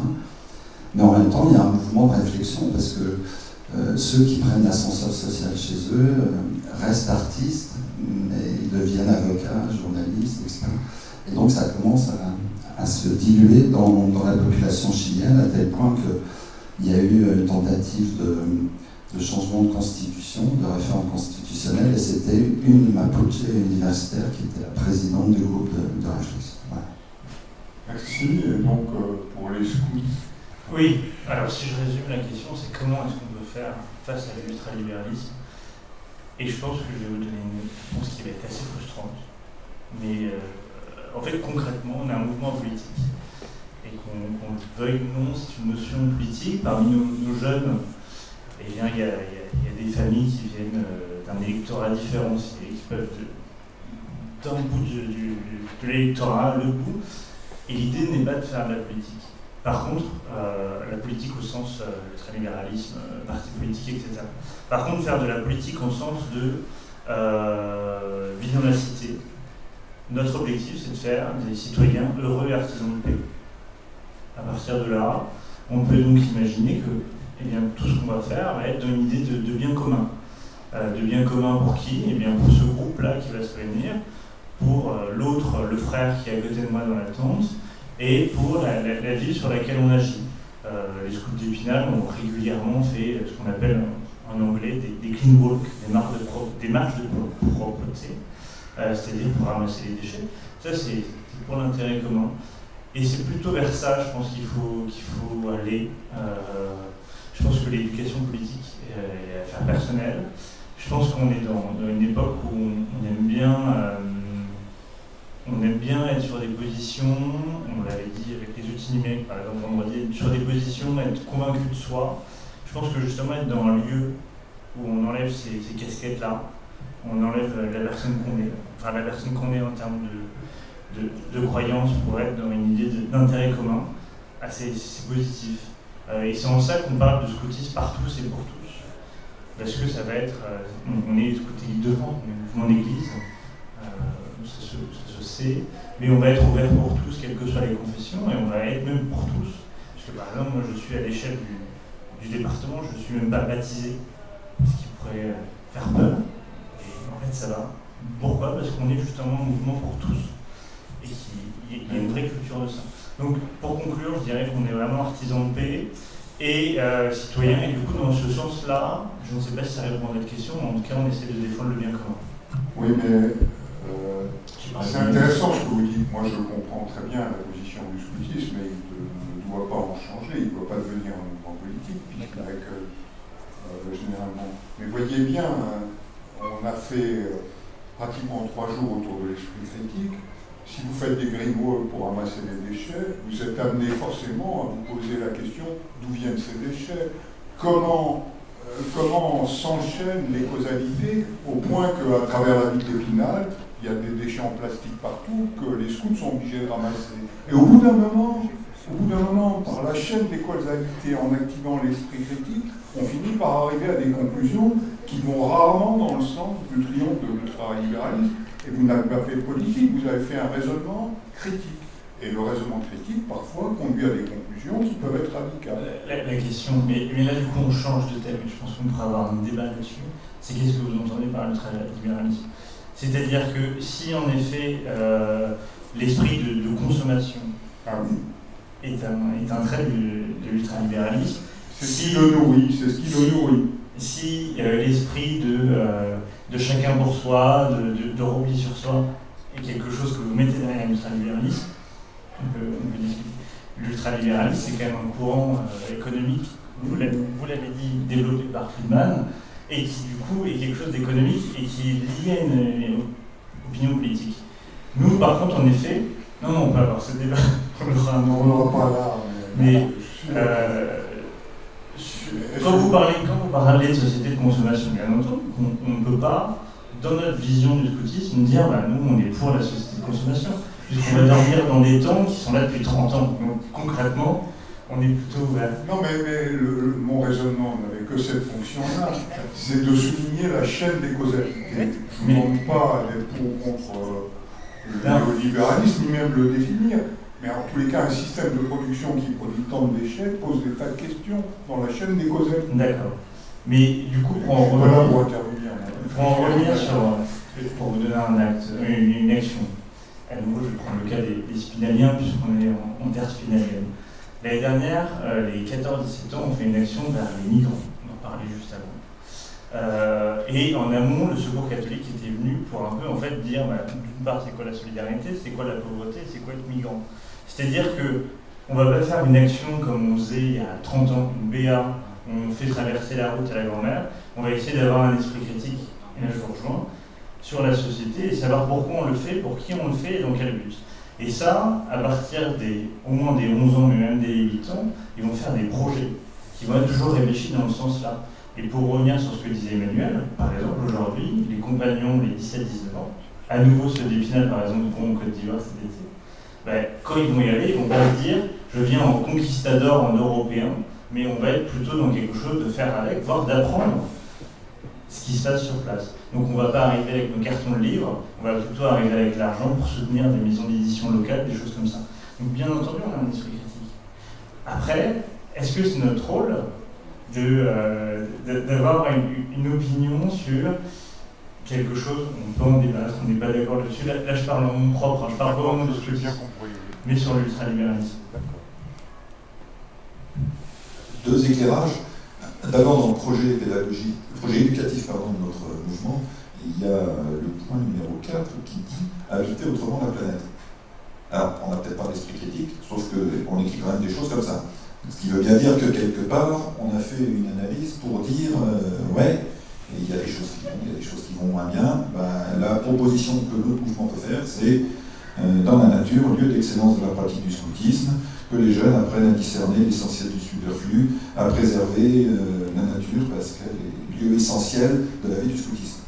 Mais en même temps, il y a un mouvement de réflexion parce que ceux qui prennent l'ascenseur social chez eux restent artistes, mais ils deviennent avocats, journalistes, etc. Et donc ça commence à se diluer dans la population chilienne, à tel point qu'il y a eu une tentative de changement de constitution, de réforme constitutionnelle, et c'était une Mapuche universitaire qui était la présidente du groupe de réflexion. Voilà. Merci. Et donc, pour les scouts. Oui, alors si je résume la question, c'est comment est-ce qu'on peut faire face à l'ultralibéralisme. Et je pense que je vais vous donner une réponse qui va être assez frustrante. Mais en fait, concrètement, on a un mouvement politique. Et qu'on le veuille ou non, c'est une notion politique. Parmi nos jeunes, eh bien, il y a des familles qui viennent d'un électorat différencié, qui peuvent d'un bout de l'électorat à l'autre bout. Et l'idée n'est pas de faire de la politique. Par contre, la politique au sens ultralibéralisme, parti politique, etc. Par contre, faire de la politique au sens de vie dans la cité. Notre objectif, c'est de faire des citoyens heureux et artisans de paix. À partir de là, on peut donc imaginer que eh bien, tout ce qu'on va faire va être dans une idée de bien commun. De bien commun pour qui? Eh bien, pour ce groupe-là qui va se réunir, pour l'autre, le frère qui est à côté de moi dans la tente, et pour la ville sur laquelle on agit. Les scouts d'Épinal ont régulièrement fait ce qu'on appelle en anglais des clean walk, des marches de propreté, c'est-à-dire pour ramasser les déchets. Ça, c'est pour l'intérêt commun. Et c'est plutôt vers ça, je pense, qu'il faut aller. Je pense que l'éducation politique est affaire personnelle. Je pense qu'on est dans une époque où on aime bien être sur des positions, on l'avait dit avec les outils numériques par exemple vendredi, être sur des positions, être convaincu de soi. Je pense que justement être dans un lieu où on enlève ces casquettes-là, on enlève la personne qu'on est, enfin la personne qu'on est en termes de croyance pour être dans une idée d'intérêt commun, c'est positif. Et c'est en ça qu'on parle de scoutisme par tous et pour tous. Parce que ça va être, on est scouté devant, on est mouvement d'église, ça se sait, mais on va être ouvert pour tous, quelles que soient les confessions, et on va être même pour tous. Parce que par exemple, moi je suis à l'échelle du département, je ne suis même pas baptisé, ce qui pourrait faire peur. Et en fait ça va. Pourquoi? Parce qu'on est justement un mouvement pour tous. Et qu'il y a une vraie culture de ça. Donc pour conclure, je dirais qu'on est vraiment artisans de paix et citoyens, et du coup dans ce sens-là, je ne sais pas si ça répond à votre question, mais en tout cas on essaie de défendre le bien commun. Oui, mais c'est intéressant ce que vous dites. Moi, je comprends très bien la position du scoutisme, mais il ne doit pas en changer, il ne doit pas devenir un mouvement politique, puisqu'avec généralement. Mais voyez bien, on a fait pratiquement 3 jours autour de l'esprit critique. Si vous faites des green walls pour ramasser les déchets, vous êtes amené forcément à vous poser la question d'où viennent ces déchets, comment s'enchaînent les causalités au point qu'à travers la ville d'Épinal, il y a des déchets en plastique partout que les scouts sont obligés de ramasser. Et au bout d'un moment, par la chaîne des causalités, en activant l'esprit critique, on finit par arriver à des conclusions qui vont rarement dans le sens du triomphe de l'ultralibéralisme. Et vous n'avez pas fait de politique, vous avez fait un raisonnement critique. Et le raisonnement critique, parfois, conduit à des conclusions qui peuvent être radicales. La question, mais là du coup on change de thème, et je pense qu'on pourra avoir un débat là-dessus, c'est qu'est-ce que vous entendez par l'ultralibéralisme? C'est-à-dire que si en effet l'esprit de consommation est un trait de l'ultralibéralisme, c'est ce qui le nourrit, Si l'esprit de chacun pour soi, de repli sur soi, est quelque chose que vous mettez derrière l'ultralibéralisme, on peut discuter. L'ultralibéralisme, c'est quand même un courant économique, vous l'avez dit, développé par Friedman, et qui du coup est quelque chose d'économique et qui est lié à une opinion politique. Nous, par contre, en effet, non, on peut avoir ce débat, on n'aura pas là. Mais quand vous parlez de société de consommation, bien entendu, on ne peut pas, dans notre vision du scoutisme, dire bah, nous, on est pour la société de consommation, puisqu'on va dormir dans des temps qui sont là depuis 30 ans. Donc concrètement, on est plutôt ouvert. Non, mais mon raisonnement n'avait que cette fonction-là, c'est de souligner la chaîne des causalités. Je ne demande pas d'être pour ou contre le néolibéralisme, ni même le définir. Mais en tous les cas, un système de production qui produit tant de déchets pose des tas de questions dans la chaîne des causettes. D'accord. Mais du coup, pour en revenir sur, pour vous donner un acte, une action, à nouveau, je vais prendre le cas des spinaliens, puisqu'on est en terre spinalienne. L'année dernière, les 14-17 ans ont fait une action vers les migrants. On en parlait juste avant. Et en amont, le Secours catholique était venu pour un peu en fait dire, d'une part, c'est quoi la solidarité, c'est quoi la pauvreté, c'est quoi être migrant. C'est-à-dire qu'on ne va pas faire une action comme on faisait il y a 30 ans, une BA, on fait traverser la route à la grand-mère, on va essayer d'avoir un esprit critique, et là je vous rejoins, sur la société et savoir pourquoi on le fait, pour qui on le fait et dans quel but. Et ça, à partir au moins des 11 ans, mais même des 8 ans, ils vont faire des projets qui vont être toujours réfléchis dans le sens là. Et pour revenir sur ce que disait Emmanuel, par exemple, aujourd'hui, les compagnons, les 17-19 ans, à nouveau ceux d'Épinal, par exemple, vont au Côte d'Ivoire cet été, quand ils vont y aller, ils vont pas se dire « je viens en conquistador, en européen », mais on va être plutôt dans quelque chose de faire avec, voire d'apprendre ce qui se passe sur place. Donc on ne va pas arriver avec nos cartons de livres, on va plutôt arriver avec l'argent pour soutenir des maisons d'édition locales, des choses comme ça. Donc bien entendu, on a un esprit critique. Après, est-ce que c'est notre rôle d'avoir une opinion sur quelque chose, on peut en débattre, on n'est pas d'accord dessus. Là, je parle en nom propre, je parle pas en nom de ce que je dis, mais sur l'ultralibéralisme. Deux éclairages. D'abord, dans le projet pédagogique, le projet éducatif de notre mouvement, il y a le point numéro 4 qui dit « habiter autrement la planète ». Alors, on n'a peut-être pas d'esprit critique, sauf qu'on écrit quand même des choses comme ça. Ce qui veut bien dire que quelque part, on a fait une analyse pour dire ouais, il y a des choses qui vont, il y a des choses qui vont moins bien. La proposition que notre mouvement peut faire, c'est dans la nature, lieu d'excellence de la pratique du scoutisme, que les jeunes apprennent à discerner l'essentiel du superflu, à préserver la nature parce qu'elle est lieu essentiel de la vie du scoutisme.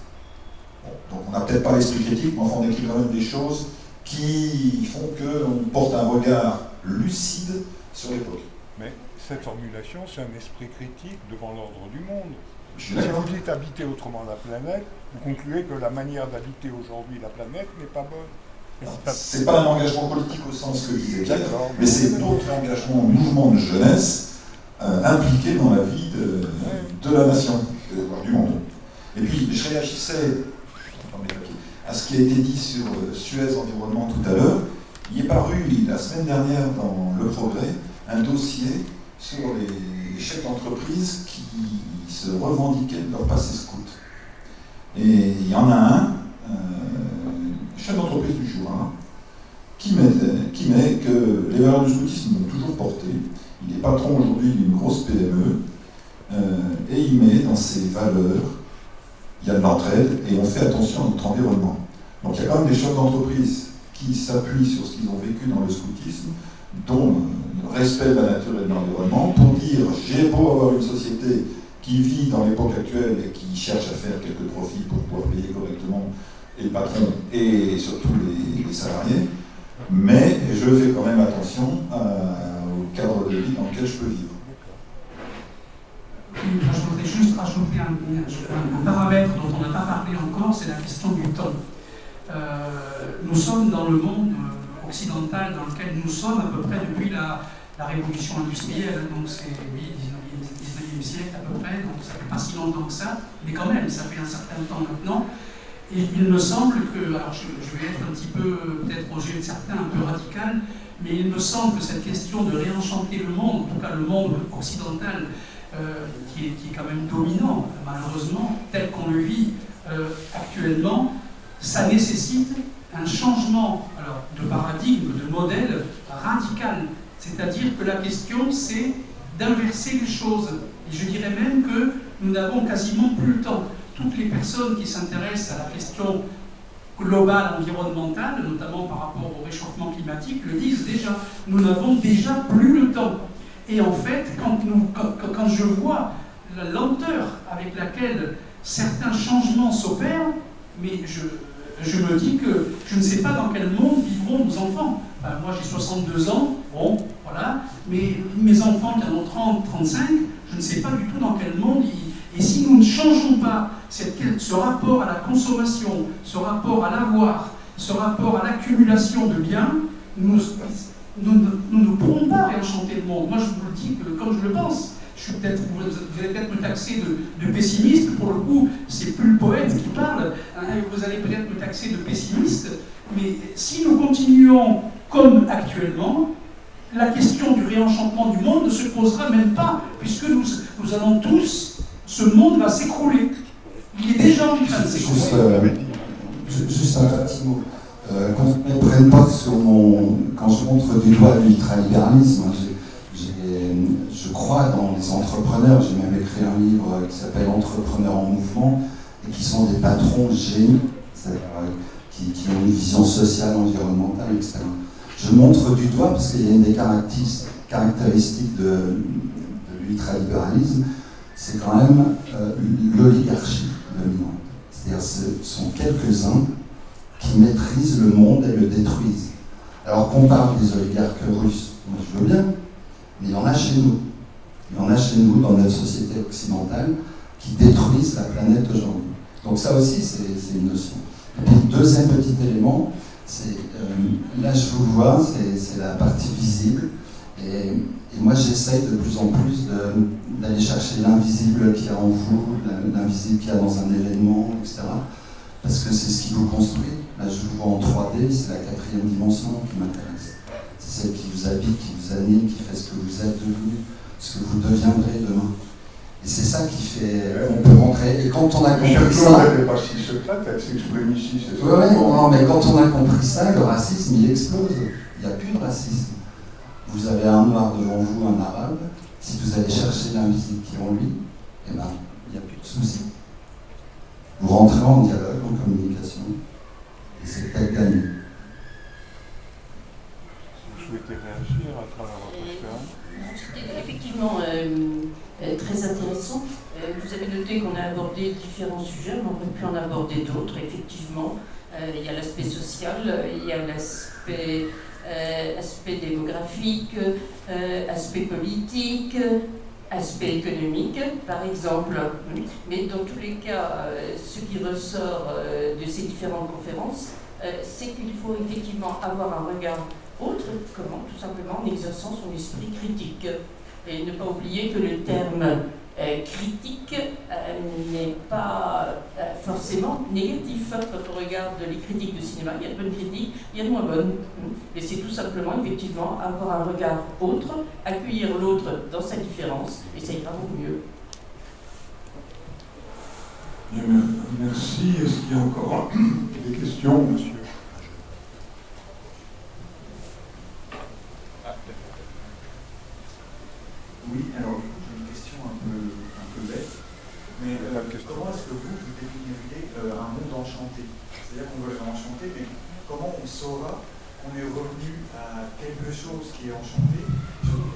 Bon, donc on n'a peut-être pas l'esprit critique, mais enfin on écrit quand même des choses qui font qu'on porte un regard lucide sur l'époque. Mais cette formulation, c'est un esprit critique devant l'ordre du monde. Si Si vous dites habiter autrement la planète, vous concluez que la manière d'habiter aujourd'hui la planète n'est pas bonne. C'est pas un engagement politique au sens que disait Claire, mais c'est d'autres engagements, mouvements de jeunesse impliqués dans la vie de la nation, du monde. Et puis, je réagissais à ce qui a été dit sur Suez Environnement tout à l'heure. Il est paru la semaine dernière dans Le Progrès un dossier sur les chefs d'entreprise qui se revendiquaient de leur passé scout. Et il y en a un, chef d'entreprise du Jura, qui met que les valeurs du scoutisme l'ont toujours porté. Il est patron aujourd'hui d'une grosse PME, et il met dans ses valeurs, il y a de l'entraide, et on fait attention à notre environnement. Donc il y a quand même des chefs d'entreprise qui s'appuient sur ce qu'ils ont vécu dans le scoutisme, dont le respect de la nature et de l'environnement, pour dire j'ai beau avoir une société qui vit dans l'époque actuelle et qui cherche à faire quelques profits pour pouvoir payer correctement et le patron et surtout les salariés, mais je fais quand même attention au cadre de vie dans lequel je peux vivre. Je voudrais juste rajouter un paramètre dont on n'a pas parlé encore, c'est la question du temps. Nous sommes dans le monde occidental dans lequel nous sommes à peu près depuis la révolution industrielle, donc c'est le 19e siècle à peu près, donc ça fait pas si longtemps que ça, mais quand même, ça fait un certain temps maintenant. Et il me semble que, alors je vais être un petit peu, peut-être aux yeux de certains, un peu radical, mais il me semble que cette question de réenchanter le monde, en tout cas le monde occidental, qui est quand même dominant, malheureusement, tel qu'on le vit actuellement, ça nécessite un changement de paradigme, de modèle radical. C'est-à-dire que la question, c'est d'inverser les choses. Et je dirais même que nous n'avons quasiment plus le temps. Toutes les personnes qui s'intéressent à la question globale environnementale, notamment par rapport au réchauffement climatique, le disent déjà. Nous n'avons déjà plus le temps. Et en fait, quand je vois la lenteur avec laquelle certains changements s'opèrent, mais je me dis que je ne sais pas dans quel monde vivront nos enfants. Enfin, moi j'ai 62 ans, bon, voilà, mais mes enfants qui en ont 30, 35, je ne sais pas du tout dans quel monde ils... Et si nous ne changeons pas ce rapport à la consommation, ce rapport à l'avoir, ce rapport à l'accumulation de biens, nous ne pourrons pas réenchanter le monde. Moi, je vous le dis comme je le pense. Vous allez peut-être me taxer de pessimiste, pour le coup, c'est plus le poète qui parle, hein, vous allez peut-être me taxer de pessimiste, mais si nous continuons comme actuellement, la question du réenchantement du monde ne se posera même pas, puisque nous allons tous, ce monde va s'écrouler. Il est déjà en train de s'écrouler. Juste un petit mot. Qu'on ne prenne pas sur quand je montre du doigt l'ultralibéralisme, je crois dans les entrepreneurs. J'ai même écrit un livre qui s'appelle Entrepreneurs en mouvement, et qui sont des patrons génies, qui ont une vision sociale, environnementale, etc. Je montre du doigt parce qu'il y a une des caractéristiques de l'ultralibéralisme, c'est quand même l'oligarchie dominante. C'est-à-dire ce sont quelques-uns qui maîtrisent le monde et le détruisent. Alors qu'on parle des oligarques russes, moi je veux bien, mais il y en a chez nous. Il y en a chez nous, dans notre société occidentale, qui détruisent la planète aujourd'hui. Donc ça aussi, c'est une notion. Et puis, deuxième petit élément, c'est, là je vous vois, c'est la partie visible. Et moi j'essaye de plus en plus d'aller chercher l'invisible qu'il y a en vous, l'invisible qu'il y a dans un événement, etc. Parce que c'est ce qui vous construit. Là je vous vois en 3D, c'est la 4e dimension qui m'intéresse. C'est celle qui vous habite, qui vous anime, qui fait ce que vous êtes devenu, ce que vous deviendrez demain. Et c'est ça qui fait qu'on peut rentrer. Et quand on a compris ça... Elle n'est pas si secrète, elle s'exprime ici, c'est ça. Oui, non, mais quand on a compris ça, le racisme, il explose. Il n'y a plus de racisme. Vous avez un noir devant vous, un arabe. Si vous allez chercher l'invisible qui est en lui, eh ben, il n'y a plus de souci. Vous rentrez en dialogue, en communication, et c'est peut-être gagné. Vous souhaitez réagir à travers votre expérience? C'était effectivement très intéressant. Vous avez noté qu'on a abordé différents sujets, mais on aurait pu en aborder d'autres. Effectivement, il y a l'aspect social, il y a l'aspect aspect démographique, aspect politique, aspect économique, par exemple. Mais dans tous les cas, ce qui ressort de ces différentes conférences, c'est qu'il faut effectivement avoir un regard autre, comment? Tout simplement en exerçant son esprit critique. Et ne pas oublier que le terme critique n'est pas forcément négatif. Quand on regarde les critiques de cinéma, il y a de bonnes critiques, il y a de moins bonnes. Et c'est tout simplement, effectivement, avoir un regard autre, accueillir l'autre dans sa différence, et ça ira beaucoup mieux. Bien, merci. Est-ce qu'il y a encore des questions, monsieur? Oui, alors j'ai une question un peu bête, mais comment est-ce que vous définiriez un monde enchanté? C'est-à-dire qu'on veut enchanter, mais comment on saura qu'on est revenu à quelque chose qui est enchanté?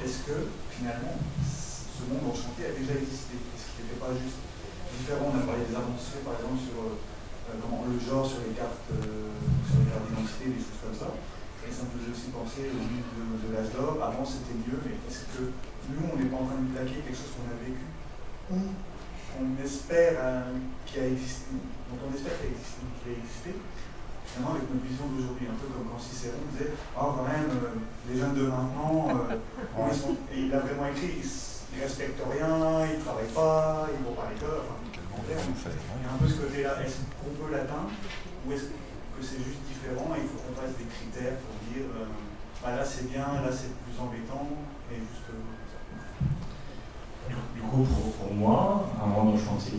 Est-ce que finalement ce monde enchanté a déjà existé? Est-ce qu'il n'était pas juste différent? On a parlé des avancées par exemple sur le genre, sur les cartes d'identité, des choses comme ça. Et ça me faisait aussi penser au mythe de l'âge d'or. Avant c'était mieux, mais est-ce que nous on n'est pas en train de plaquer quelque chose qu'on a vécu, ou qu'on espère qui a existé, dont on espère qu'il a existé, finalement avec notre vision d'aujourd'hui, un peu comme quand Cicéron disait quand même les jeunes de maintenant, et il a vraiment écrit, ils respectent rien, ils ne travaillent pas, ils ne vont pas à l'école, enfin, il y a un peu ce côté-là. Est-ce qu'on peut l'atteindre, ou est-ce que c'est juste différent et il faut qu'on fasse des critères pour dire là c'est bien, là c'est plus embêtant, et juste Du coup, pour moi, un monde enchanté,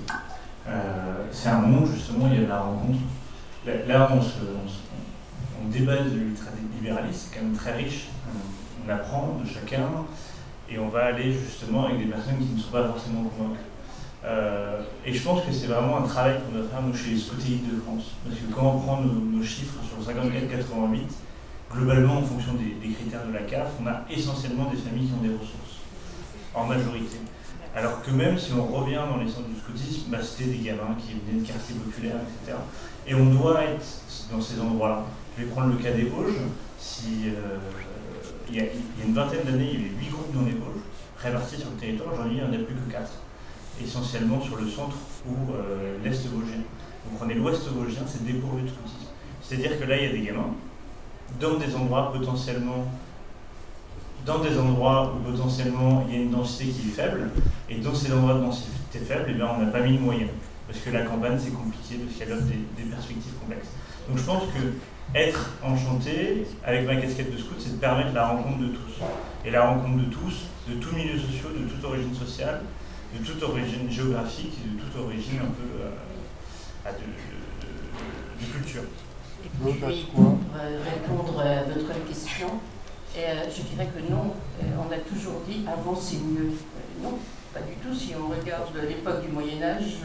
c'est un monde justement où il y a de la rencontre. Là, on débat de l'ultralibéralisme, c'est quand même très riche. On apprend de chacun et on va aller justement avec des personnes qui ne sont pas forcément convaincues. Et je pense que c'est vraiment un travail qu'on doit faire nous chez les Scouts de France. Parce que quand on prend nos chiffres sur 54-88, globalement en fonction des critères de la CAF, on a essentiellement des familles qui ont des ressources, en majorité. Alors que même si on revient dans les centres du scoutisme, c'était des gamins qui venaient de quartiers populaires, etc. Et on doit être dans ces endroits-là. Je vais prendre le cas des Vosges. Il y a une vingtaine d'années, il y avait 8 groupes dans les Vosges, répartis sur le territoire. Aujourd'hui, il n'y en a plus que 4. Essentiellement sur le centre ou l'est vosgien. Vous prenez l'ouest vosgien, c'est dépourvu de scoutisme. C'est-à-dire que là, il y a des gamins, dans des endroits potentiellement dans des endroits où potentiellement il y a une densité qui est faible, et dans ces endroits de densité faible, eh bien, on n'a pas mis de moyens, parce que la campagne c'est compliqué, parce qu'il y a des perspectives complexes. Donc je pense que être enchanté, avec ma casquette de scout, c'est de permettre la rencontre de tous. Et la rencontre de tous, de tous milieux sociaux, de toute origine sociale, de toute origine géographique, de toute origine un peu de culture. Et puis, pour répondre à votre question, je dirais que non, on a toujours dit avant c'est mieux. Non, pas du tout. Si on regarde l'époque du Moyen-Âge,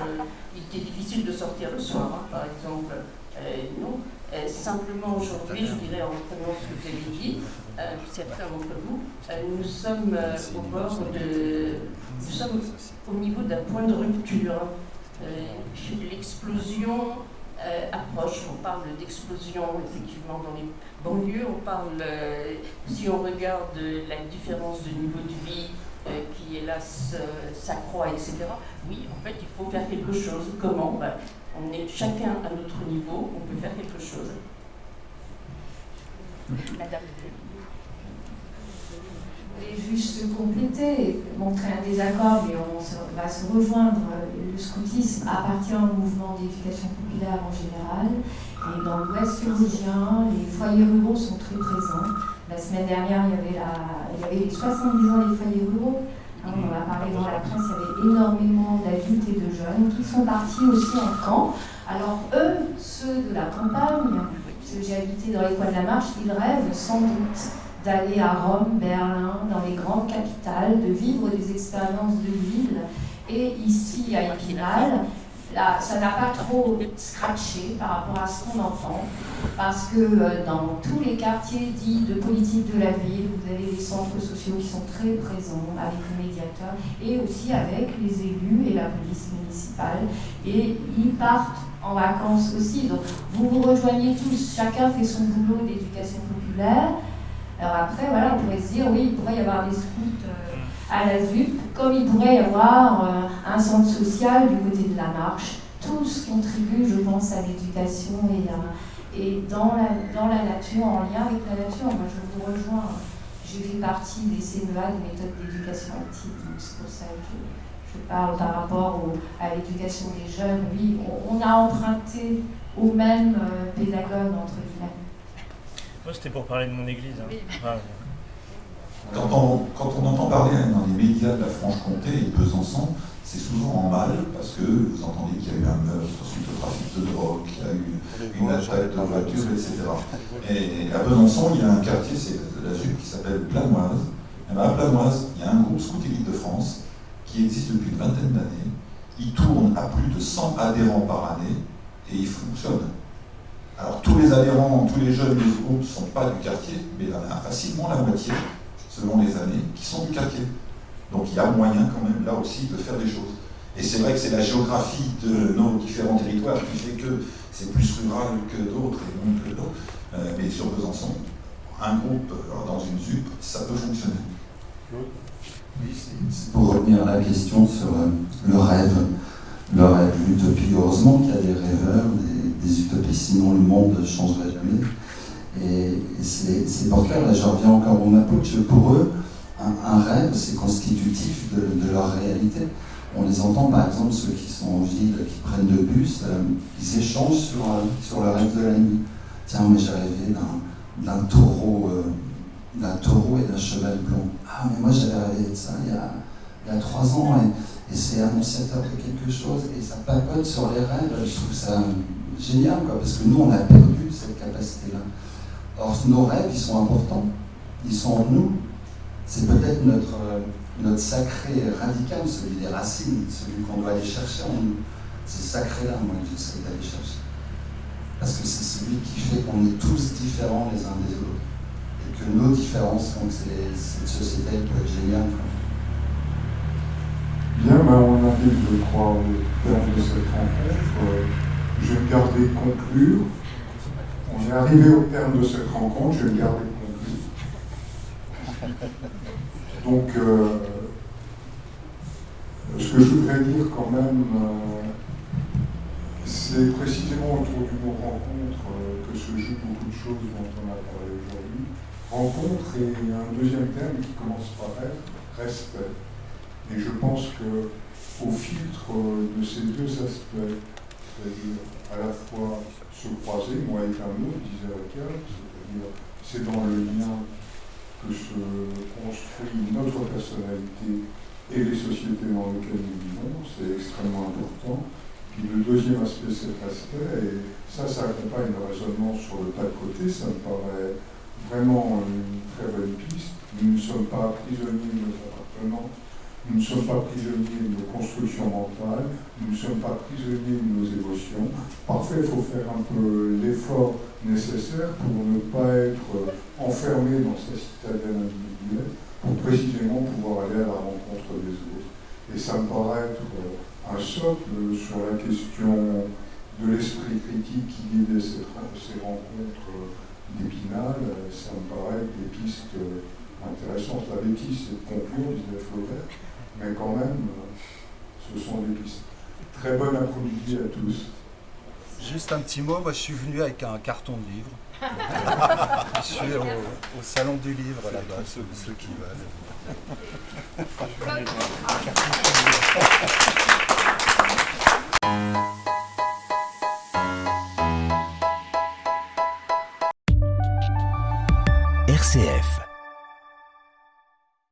il était difficile de sortir le soir, hein, par exemple. Non. Simplement aujourd'hui, je dirais en reprenant ce que vous avez dit, certains d'entre vous, nous sommes au bord nous sommes au niveau d'un point de rupture. L'explosion approche. On parle d'explosion effectivement dans les banlieues. On parle, si on regarde la différence de niveau de vie qui hélas s'accroît, etc. Oui, en fait, il faut faire quelque chose. Comment? On est chacun à notre niveau, on peut faire quelque chose. Madame. Je voulais juste compléter, montrer un désaccord, mais on va se rejoindre. Le scoutisme appartient au mouvement d'éducation populaire en général. Et dans l'Ouest vosgien, les foyers ruraux sont très présents. La semaine dernière, il y avait les 70 ans des foyers ruraux. On en a parlé dans la presse, il y avait énormément d'adultes et de jeunes qui sont partis aussi en camp. Alors eux, ceux de la campagne, parce que j'ai habité dans les coins de la Marche, ils rêvent sans doute d'aller à Rome, Berlin, dans les grandes capitales, de vivre des expériences de ville. Et ici, à Épinal, là, ça n'a pas trop scratché par rapport à ce qu'on entend, parce que dans tous les quartiers dits de politique de la ville, vous avez des centres sociaux qui sont très présents avec le médiateur et aussi avec les élus et la police municipale. Et ils partent en vacances aussi. Donc vous vous rejoignez tous, chacun fait son boulot d'éducation populaire. Alors après, voilà, on pourrait se dire, oui, il pourrait y avoir des scouts à la ZUP, comme il pourrait y avoir un centre social du côté de la Marche. Tous contribuent, je pense, à l'éducation et dans la nature, en lien avec la nature. Moi, je vous rejoins. J'ai fait partie des CMEA, des méthodes d'éducation active, donc c'est pour ça que je parle par rapport à l'éducation des jeunes. Oui, on a emprunté aux mêmes pédagogues, entre guillemets. Moi, c'était pour parler de mon église. Hein. Ah, Quand on entend parler dans les médias de la Franche-Comté et de Besançon, c'est souvent en mal, parce que vous entendez qu'il y a eu un meurtre suite au trafic de drogue, qu'il y a eu une attaque de voiture, etc. Et à Besançon, il y a un quartier, c'est la ZUP, qui s'appelle Planoise. Et bien à Planoise, il y a un groupe Scout Élite de France qui existe depuis une vingtaine d'années. Il tourne à plus de 100 adhérents par année et il fonctionne. Alors tous les adhérents, tous les jeunes du groupe ne sont pas du quartier, mais il y en a facilement la moitié, selon les années, qui sont du quartier. Donc il y a moyen quand même là aussi de faire des choses. Et c'est vrai que c'est la géographie de nos différents territoires qui fait que c'est plus rural que d'autres et non que d'autres. Mais sur Besançon, un groupe dans une ZUP, ça peut fonctionner. Pour revenir à la question sur le rêve, l'utopie, heureusement qu'il y a des rêveurs, des utopistes, sinon le monde ne changerait jamais. Et ces porteurs-là, je reviens encore au Mapuche, pour eux, un rêve, c'est constitutif de leur réalité. On les entend, par exemple, ceux qui sont en ville, qui prennent le bus, ils échangent sur le rêve de la nuit. Tiens, mais j'ai rêvé d'un taureau et d'un cheval blanc. Ah, mais moi j'avais rêvé de ça il y a 3 ans, et c'est annonciateur de quelque chose, et ça papote sur les rêves. Je trouve ça génial, quoi, parce que nous, on a perdu cette capacité-là. Or, nos rêves, ils sont importants, ils sont en nous. C'est peut-être notre sacré radical, celui des racines, celui qu'on doit aller chercher en nous. C'est sacré-là, moi, que j'essaie d'aller chercher. Parce que c'est celui qui fait qu'on est tous différents les uns des autres. Et que nos différences font que cette société elle peut être géniale. Bien, on arrive, je crois, au terme de cette rencontre. Je vais me garder de conclure. On est arrivé au terme de cette rencontre, je vais me garder de conclure. Donc, ce que je voudrais dire quand même, c'est précisément autour du mot rencontre que se jouent beaucoup de choses dont on a parlé aujourd'hui. rencontre et un deuxième terme qui commence par R, respect. Et je pense que au filtre de ces deux aspects, c'est-à-dire à la fois se croiser, moi et un autre, disait Ricard, c'est-à-dire c'est dans le lien que se construit notre personnalité et les sociétés dans lesquelles nous vivons, c'est extrêmement important. Puis le deuxième aspect, c'est le respect, et ça accompagne le raisonnement sur le pas de côté, ça me paraît vraiment une très bonne piste. Nous ne sommes pas prisonniers de nos appartenances, nous ne sommes pas prisonniers de nos constructions mentales, nous ne sommes pas prisonniers de nos émotions. Parfois, il faut faire un peu l'effort nécessaire pour ne pas être enfermé dans sa citadelle individuelle, pour précisément pouvoir aller à la rencontre des autres. Et ça me paraît être un socle sur la question de l'esprit critique qui guide ces rencontres d'Épinal. Ça me paraît des pistes intéressantes. La bêtise, c'est de conclure, disait Flaubert, mais quand même, ce sont des pistes. Très bon après-midi à tous. Juste un petit mot, moi je suis venu avec un carton de livres. Je suis au salon du livre là-bas, ceux qui veulent. RCF